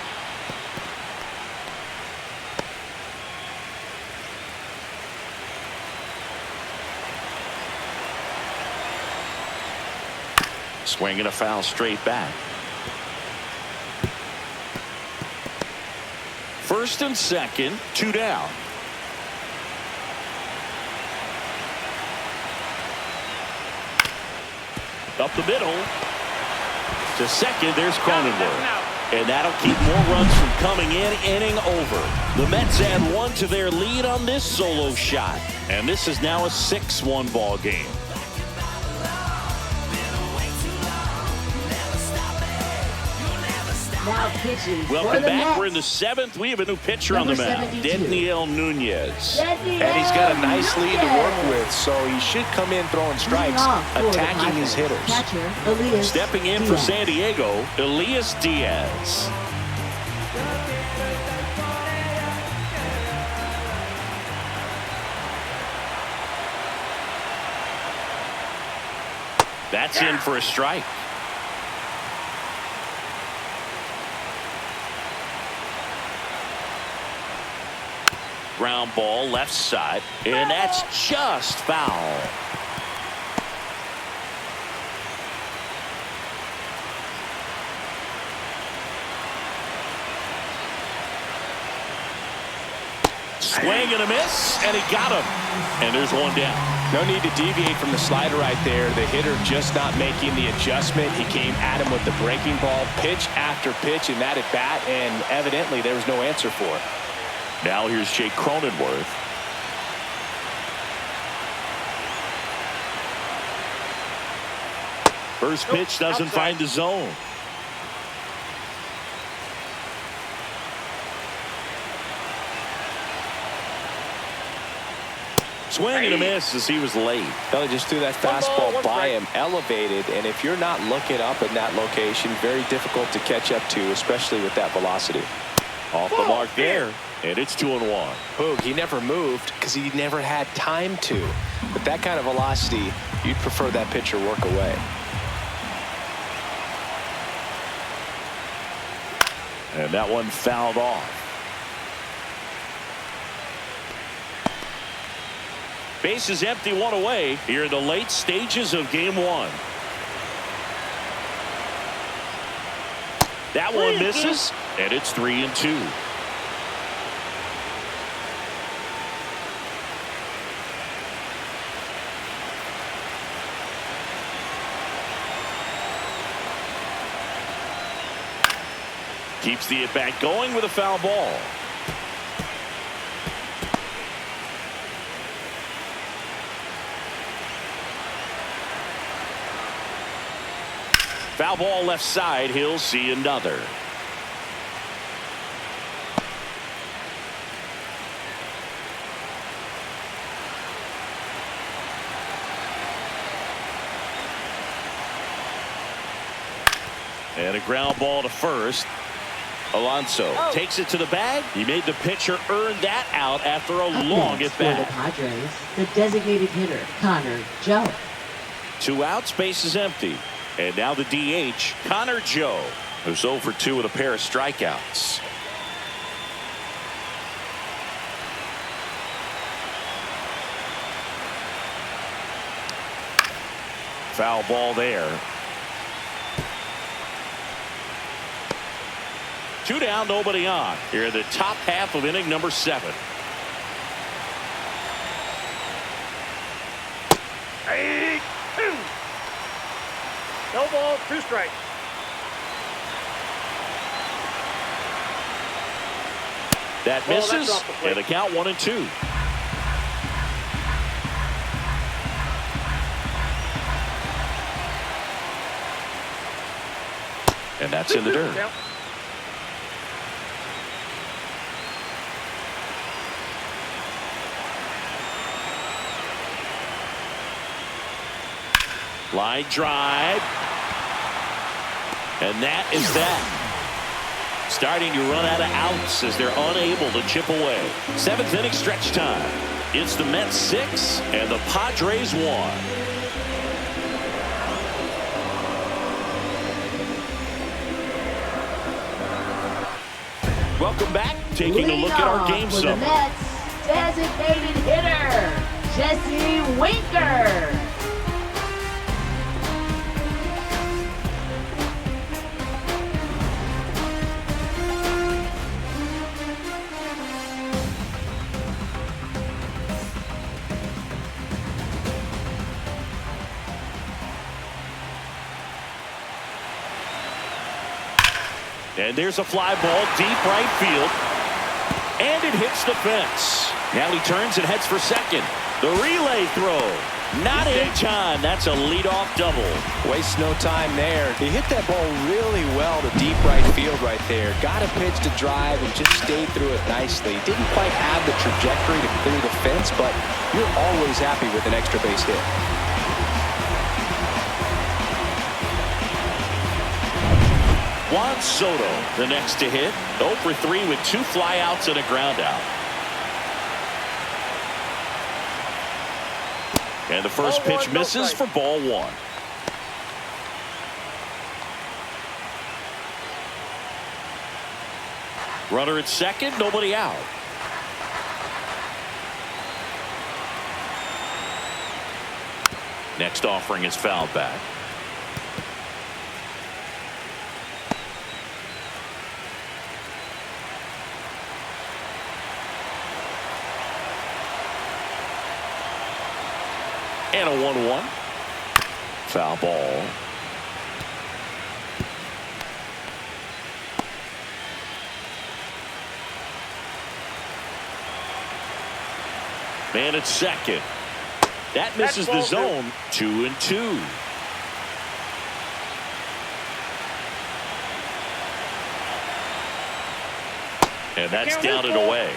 Swinging a foul straight back. First and second, 2 down. Up the middle. To second, there's Cronenworth. And that'll keep more runs from coming in, inning over. The Mets add 1 to their lead on this solo shot. And this is now a 6-1 ball game. Now pitching Welcome back. Mets. We're in the 7th. We have a new pitcher on the mound. Daniel Nuanez. And he's got a nice lead to work with, so he should come in throwing strikes, attacking his hitters. Catcher, Stepping in for San Diego, Elias Diaz. That's in for a strike. Ground ball left side, and that's just foul. Swing and a miss, and he got him. And there's one down. No need to deviate from the slider right there. The hitter just not making the adjustment. He came at him with the breaking ball, pitch after pitch in that at bat, and evidently there was no answer for it. Now here's Jake Cronenworth. First pitch doesn't find the zone. Swing and a miss as he was late. Elly just threw that fastball by him, elevated, and if you're not looking up in that location, very difficult to catch up to, especially with that velocity. Off the mark there, and it's 2-1. Boog, he never moved because he never had time to. With that kind of velocity, you'd prefer that pitcher work away. And that one fouled off. Base is empty, 1 away here in the late stages of game 1. That one misses, and it's 3-2. Keeps the at-bat going with a foul ball. Foul ball left side. He'll see another. And a ground ball to first. Alonso takes it to the bag. He made the pitcher earn that out after a long at bat. For the Padres, the designated hitter, Connor Joe. 2 outs, base is empty. And now the DH, Connor Joe, who's 0 for 2 with a pair of strikeouts. Foul ball there. 2 down, nobody on. Here in the top half of inning number 7. No ball, 2 strikes. That misses, and the count 1-2. And that's in the dirt. Yep. Line drive. And that is that. Starting to run out of outs as they're unable to chip away. 7th inning stretch time. It's the Mets 6 and the Padres 1. Welcome back. Taking a look at our game for the summary. Mets, designated hitter, Jesse Winker. And there's a fly ball deep right field. And it hits the fence. Now he turns and heads for second. The relay throw. Not in time. That's a leadoff double. Wastes no time there. He hit that ball really well to deep right field right there. Got a pitch to drive and just stayed through it nicely. Didn't quite have the trajectory to clear the fence, but you're always happy with an extra base hit. Juan Soto, the next to hit. 0 for 3 with 2 flyouts and a ground out. And the first pitch misses for ball 1. Runner at second, nobody out. Next offering is fouled back. And a 1-1. Foul ball. Man at second. That misses the zone. 2-2. And that's down and away.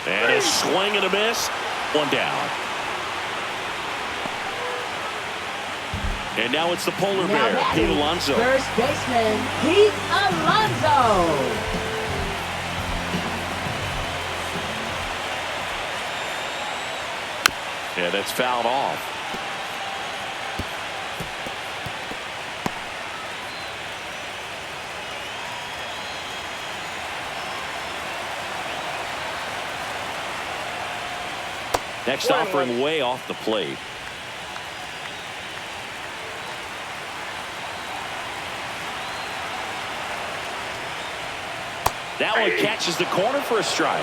And a swing and a miss. 1 down. And now it's the polar bear, Pete Alonso. First baseman, Pete Alonso. Yeah, that's fouled off. Next offering way off the plate. That one catches the corner for a strike.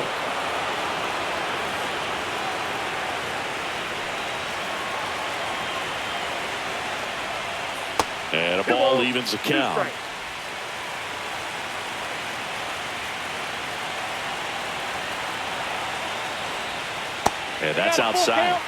And a ball evens the count. And that's outside.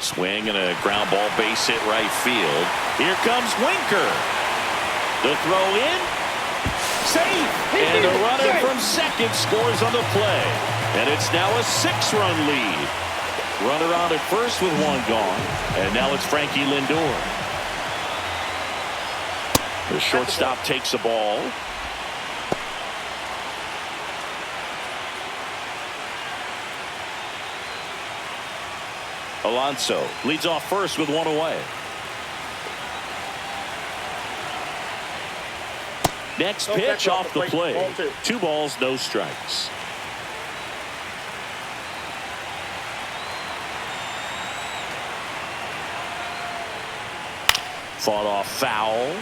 Swing and a ground ball base hit right field. Here comes Winker. The throw in. Safe. And the runner from second scores on the play. And it's now a 6-run lead. Runner on at first with 1 gone. And now it's Frankie Lindor. The shortstop takes the ball. Alonso leads off first with 1 away. Next pitch off the plate. 2 balls, no strikes. Fought off foul.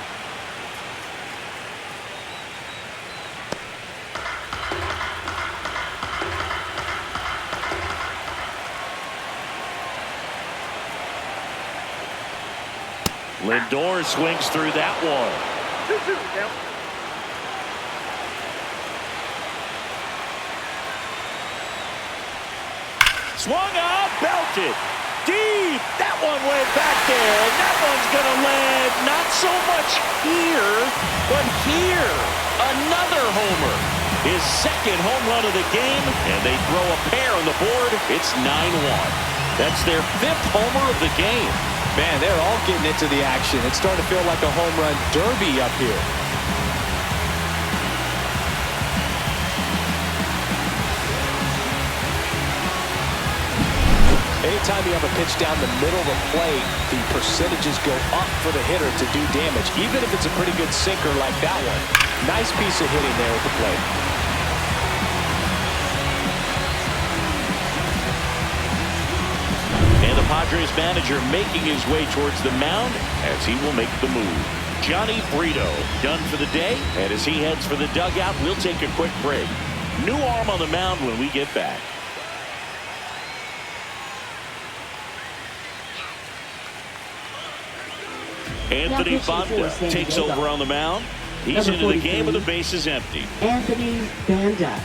Lindor swings through that one. 2-2 now. Swung up, belted. Deep. That one went back there. And that one's going to land not so much here, but here. Another homer. His second home run of the game. And they throw a pair on the board. It's 9-1. That's their 5th homer of the game. Man, they're all getting into the action. It's starting to feel like a home run derby up here. Anytime you have a pitch down the middle of the plate, the percentages go up for the hitter to do damage, even if it's a pretty good sinker like that one. Nice piece of hitting there at the plate. Padres manager making his way towards the mound as he will make the move. Johnny Brito done for the day, and as he heads for the dugout, we'll take a quick break. New arm on the mound when we get back. Anthony Banda takes over on the mound. He's into the game with the bases empty. Anthony Banda.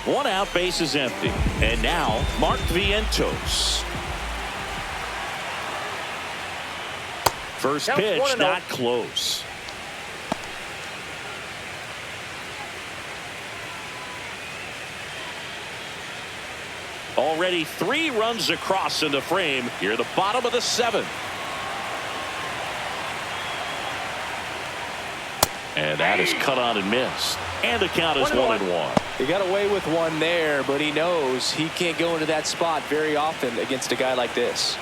One out, base is empty. And now, Mark Vientos. First pitch, not close. Already 3 runs across in the frame here, the bottom of the 7th. And that is cut on and missed. And the count is 1-1. He got away with one there, but he knows he can't go into that spot very often against a guy like this.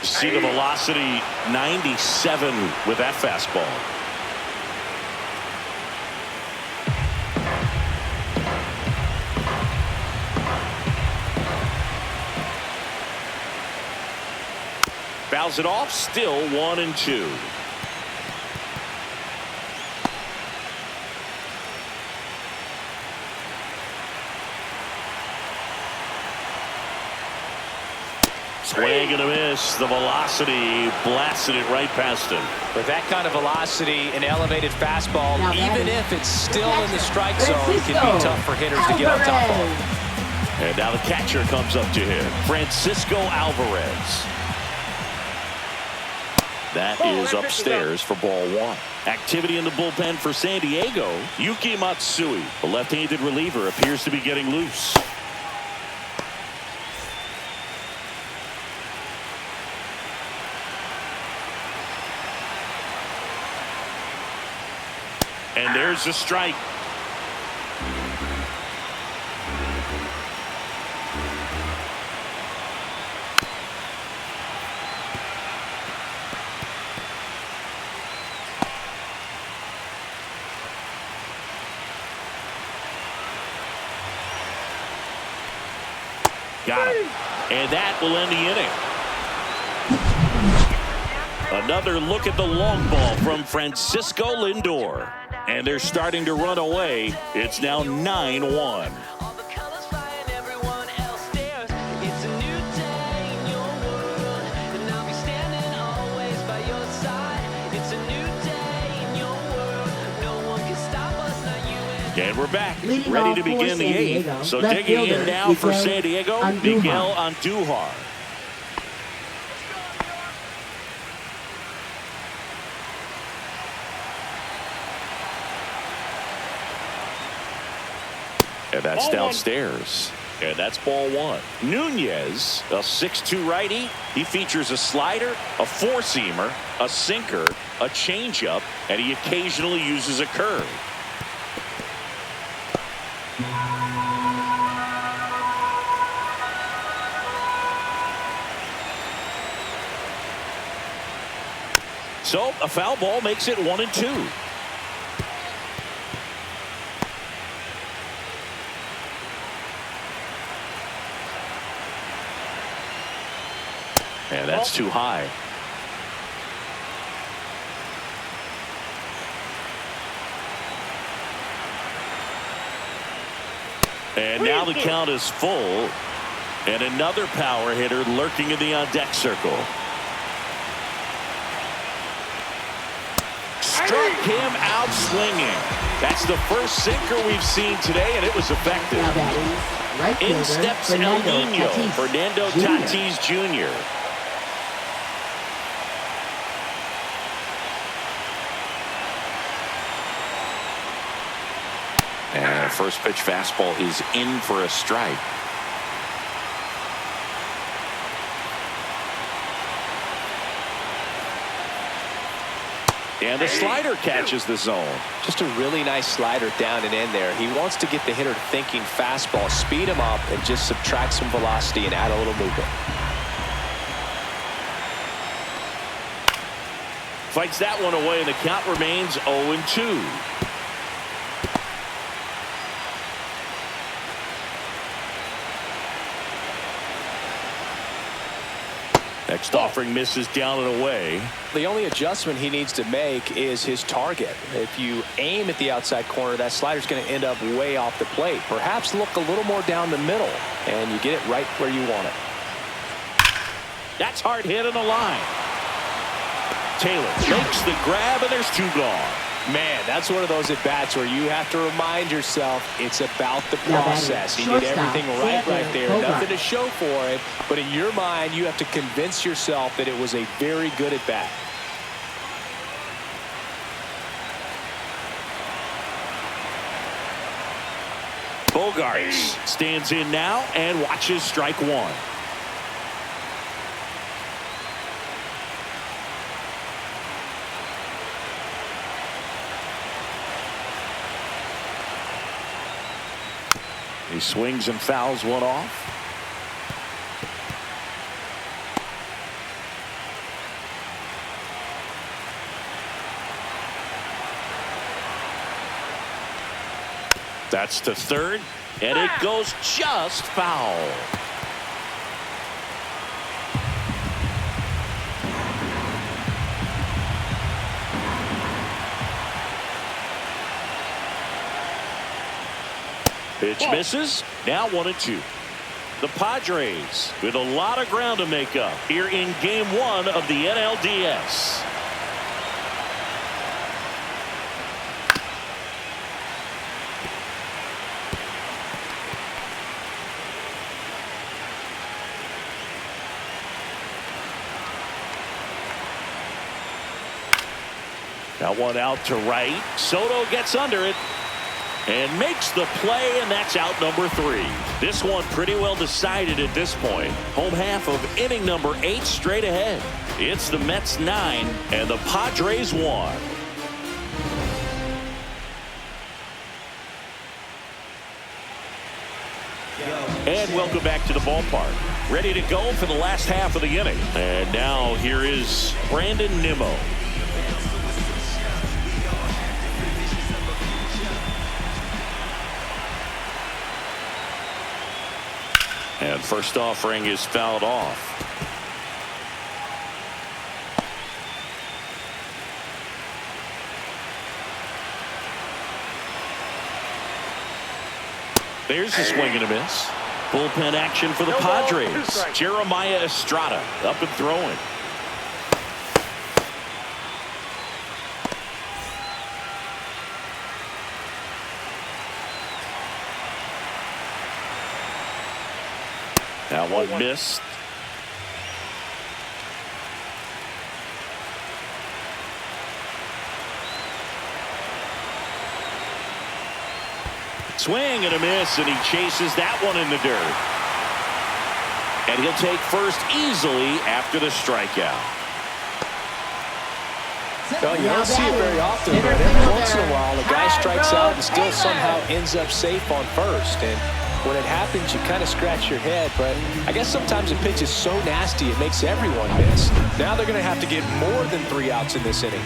See the velocity, 97 with that fastball. Fouls it off, still 1-2. Swing and a miss. The velocity blasted it right past him. With that kind of velocity, an elevated fastball, even if it's still in the strike zone, it can be tough for hitters to get on top of. And now the catcher comes up to him, Francisco Alvarez. That is upstairs for ball 1. Activity in the bullpen for San Diego. Yuki Matsui, the left-handed reliever, appears to be getting loose. And there's a strike. Got him. And that will end the inning. Another look at the long ball from Francisco Lindor. And they're starting to run away. It's now 9-1. And we're back, ready to begin the 8th. So digging in now for San Diego, Miguel Andujar. And that's downstairs. And that's ball 1. Nunez, a 6'2" righty. He features a slider, a four-seamer, a sinker, a changeup, and he occasionally uses a curve. So a foul ball makes it 1-2. And that's too high. And now the count is full. And another power hitter lurking in the on-deck circle. Struck him out swinging. That's the first sinker we've seen today, and it was effective. In steps El Nino, Fernando Tatis Jr. And first pitch fastball is in for a strike. And the slider catches the zone. Just a really nice slider down and in there. He wants to get the hitter thinking fastball, speed him up, and just subtract some velocity and add a little movement. Fights that one away, and the count remains 0-2. Next offering misses down and away. The only adjustment he needs to make is his target. If you aim at the outside corner, that slider's going to end up way off the plate. Perhaps look a little more down the middle, and you get it right where you want it. That's hard hit on the line. Taylor makes the grab, and there's two gone. Man, that's one of those at-bats where you have to remind yourself it's about the process. He did everything right there. Nothing to show for it. But in your mind, you have to convince yourself that it was a very good at-bat. Bogarts stands in now and watches strike one. He swings and fouls one off. That's to third, and it goes just foul. Pitch misses. Now 1-2. The Padres with a lot of ground to make up here in game one of the NLDS. Now one out to right. Soto gets under it and makes the play, and that's out number 3. This one pretty well decided at this point. Home half of inning number 8 straight ahead. It's the Mets 9 and the Padres 1. And welcome back to the ballpark. Ready to go for the last half of the inning. And now here is Brandon Nimmo. And first offering is fouled off. There's a swing and a miss. Bullpen action for the Padres. Jeremiah Estrada up and throwing. That one missed. Swing and a miss, and he chases that one in the dirt. And he'll take first easily after the strikeout. Well, you don't see it very often, but every once in a while, a guy strikes out and still somehow ends up safe on first. And when it happens, you kind of scratch your head, but I guess sometimes a pitch is so nasty it makes everyone miss. Now they're going to have to get more than 3 outs in this inning.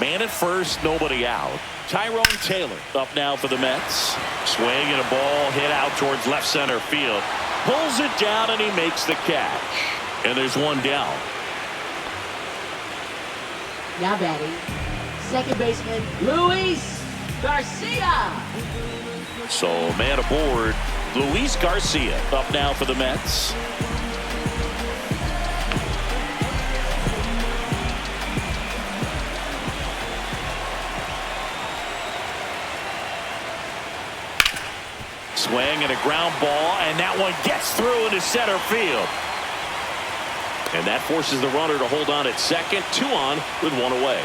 Man at first, nobody out. Tyrone Taylor up now for the Mets. Swing and a ball hit out towards left center field. Pulls it down and he makes the catch. And there's one down. Now batting, second baseman Luis Garcia. So man aboard, Luis Garcia up now for the Mets. Swing and a ground ball, and that one gets through into center field. And that forces the runner to hold on at second. 2 on with 1 away.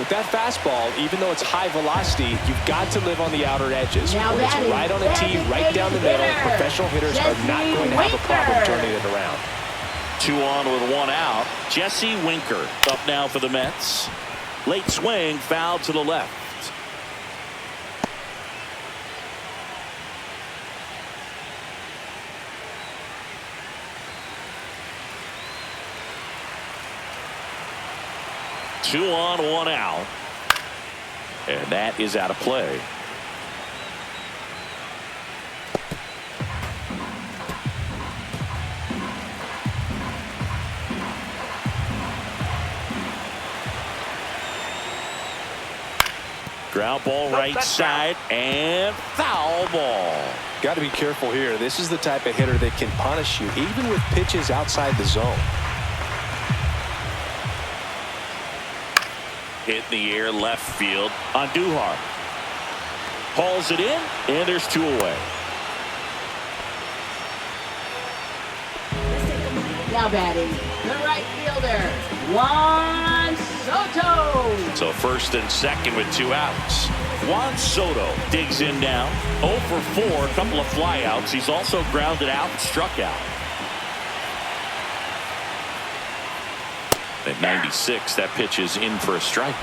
With that fastball, even though it's high velocity, you've got to live on the outer edges. When it's right on a tee, right down the middle, professional hitters are not going to have a problem turning it around. 2 on with 1 out. Jesse Winker up now for the Mets. Late swing, foul to the left. 2 on, 1 out. And that is out of play. Ground ball right side and foul ball. Got to be careful here. This is the type of hitter that can punish you even with pitches outside the zone. Hit in the air left field on Duhar. Hauls it in, and there's 2 away. Now batting, the right fielder, Juan Soto. So first and second with 2 outs. Juan Soto digs in now. 0 for 4, a couple of flyouts. He's also grounded out and struck out. At 96, that pitch is in for a strike.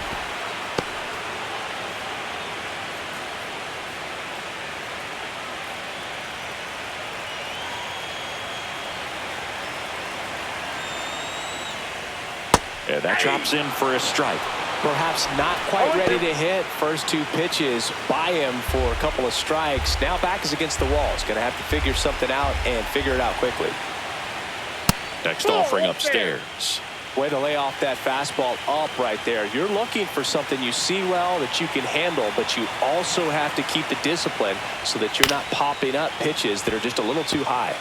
Yeah, that drops in for a strike. Perhaps not quite ready to hit. First 2 pitches by him for a couple of strikes. Now back is against the wall. He's going to have to figure something out and figure it out quickly. Next offering upstairs. Way to lay off that fastball up right there. You're looking for something you see well that you can handle, but you also have to keep the discipline so that you're not popping up pitches that are just a little too high.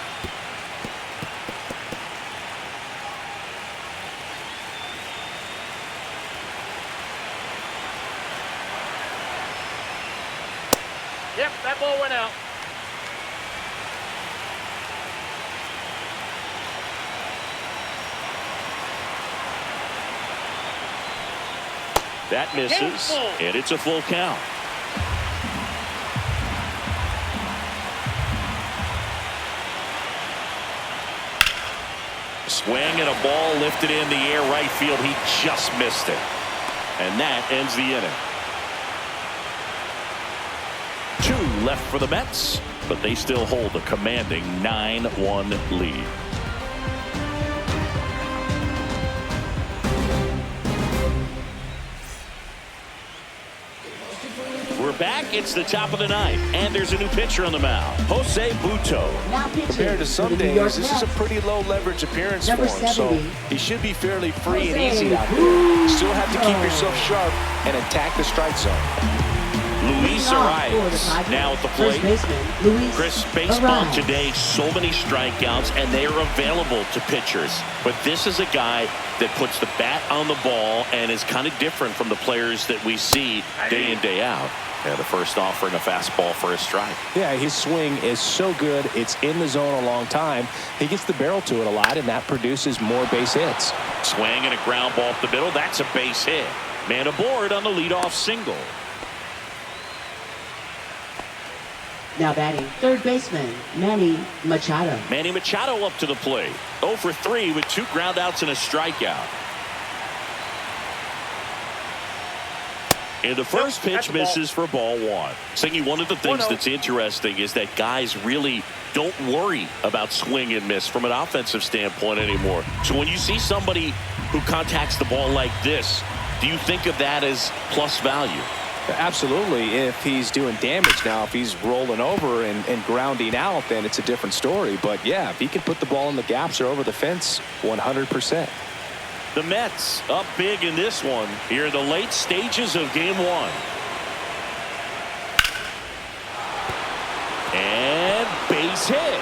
Yep, that ball went out. That misses, and it's a full count. Swing and a ball lifted in the air right field. He just missed it. And that ends the inning. 2 left for the Mets, but they still hold a commanding 9-1 lead. We're back. It's the top of the 9th, and there's a new pitcher on the mound. Jose Butto. Compared to some days, this is a pretty low leverage appearance for him, so he should be fairly free and easy out there. You still have to keep yourself sharp and attack the strike zone. Luis Arias now at the plate. Chris, baseball today, so many strikeouts, and they are available to pitchers. But this is a guy that puts the bat on the ball and is kind of different from the players that we see day in, day out. Yeah, the first offering a fastball for a strike. Yeah, his swing is so good. It's in the zone a long time. He gets the barrel to it a lot, and that produces more base hits. Swing and a ground ball up the middle. That's a base hit. Man aboard on the leadoff single. Now batting, third baseman, Manny Machado. Manny Machado up to the plate. 0 for 3 with 2 groundouts and a strikeout. And the first pitch misses for ball 1. Singy, one of the things that's interesting is that guys really don't worry about swing and miss from an offensive standpoint anymore. So when you see somebody who contacts the ball like this, do you think of that as plus value? Absolutely. If he's doing damage now, if he's rolling over and grounding out, then it's a different story. But yeah, if he can put the ball in the gaps or over the fence, 100%. The Mets up big in this one here in the late stages of game 1. And base hit.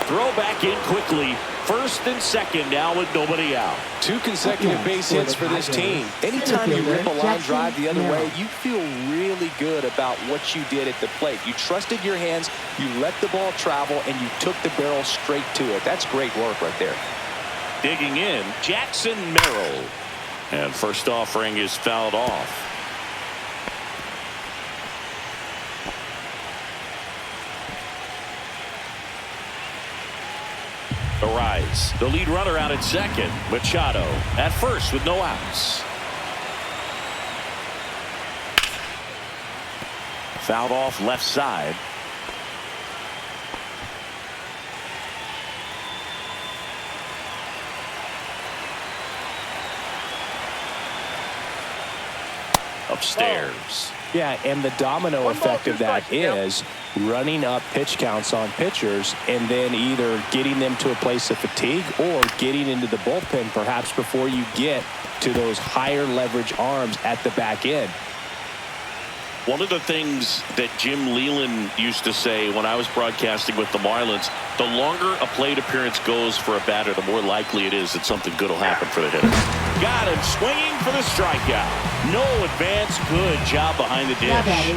Throw back in quickly. First and second now with nobody out. 2 consecutive base hits for this team. Anytime you rip a line drive the other way, you feel really good about what you did at the plate. You trusted your hands, you let the ball travel, and you took the barrel straight to it. That's great work right there. Digging in, Jackson Merrill. And first offering is fouled off. Arise, the lead runner out at second. Machado at first with no outs. Fouled off left side. upstairs. Yeah, and the domino effect of that is running up pitch counts on pitchers and then either getting them to a place of fatigue or getting into the bullpen perhaps before you get to those higher leverage arms at the back end. One of the things that Jim Leland used to say when I was broadcasting with the Marlins, the longer a plate appearance goes for a batter, the more likely it is that something good will happen for the hitter. Got him swinging for the strikeout. No advance. Good job behind the dish. Now batting,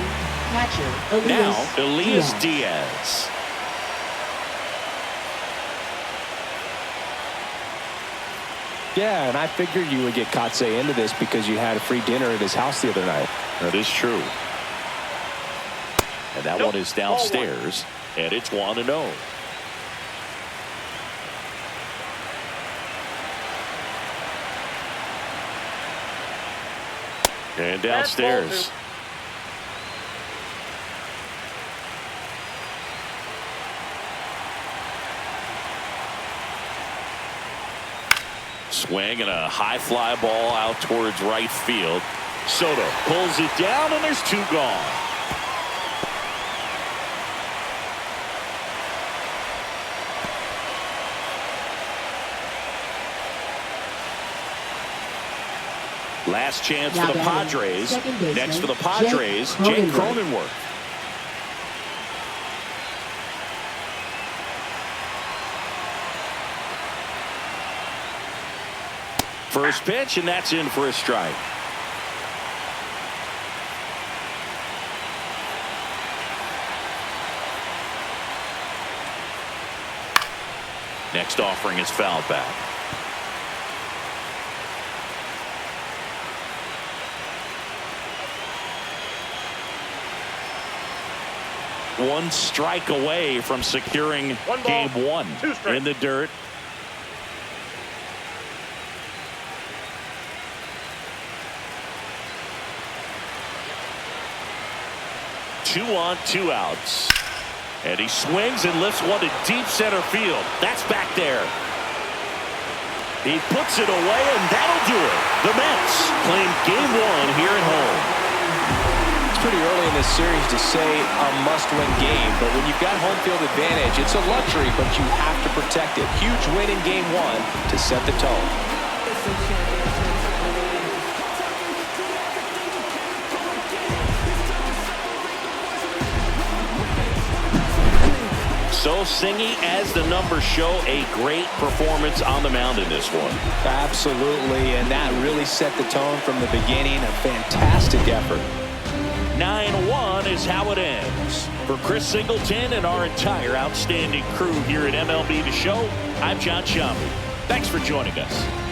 catcher, Now, Elias Diaz. Yeah, and I figured you would get Kotsay into this because you had a free dinner at his house the other night. That is true. And that one is downstairs, and it's 1-0. And downstairs. Swing and a high fly ball out towards right field. Soto pulls it down, and there's 2 gone. Last chance for the Padres. Next for the Padres, Jake Cronenworth. First pitch, and that's in for a strike. Next offering is fouled back. One strike away from securing game 1 in the dirt. Two on, 2 outs. And he swings and lifts one to deep center field. That's back there. He puts it away, and that'll do it. The Mets claim game 1 here at home. It's pretty early in this series to say a must-win game, but when you've got home field advantage, it's a luxury, but you have to protect it. Huge win in game 1 to set the tone. So Singy, as the numbers show, a great performance on the mound in this one. Absolutely, and that really set the tone from the beginning. A fantastic effort. 9-1 is how it ends. For Chris Singleton and our entire outstanding crew here at MLB The Show, I'm John Shambi. Thanks for joining us.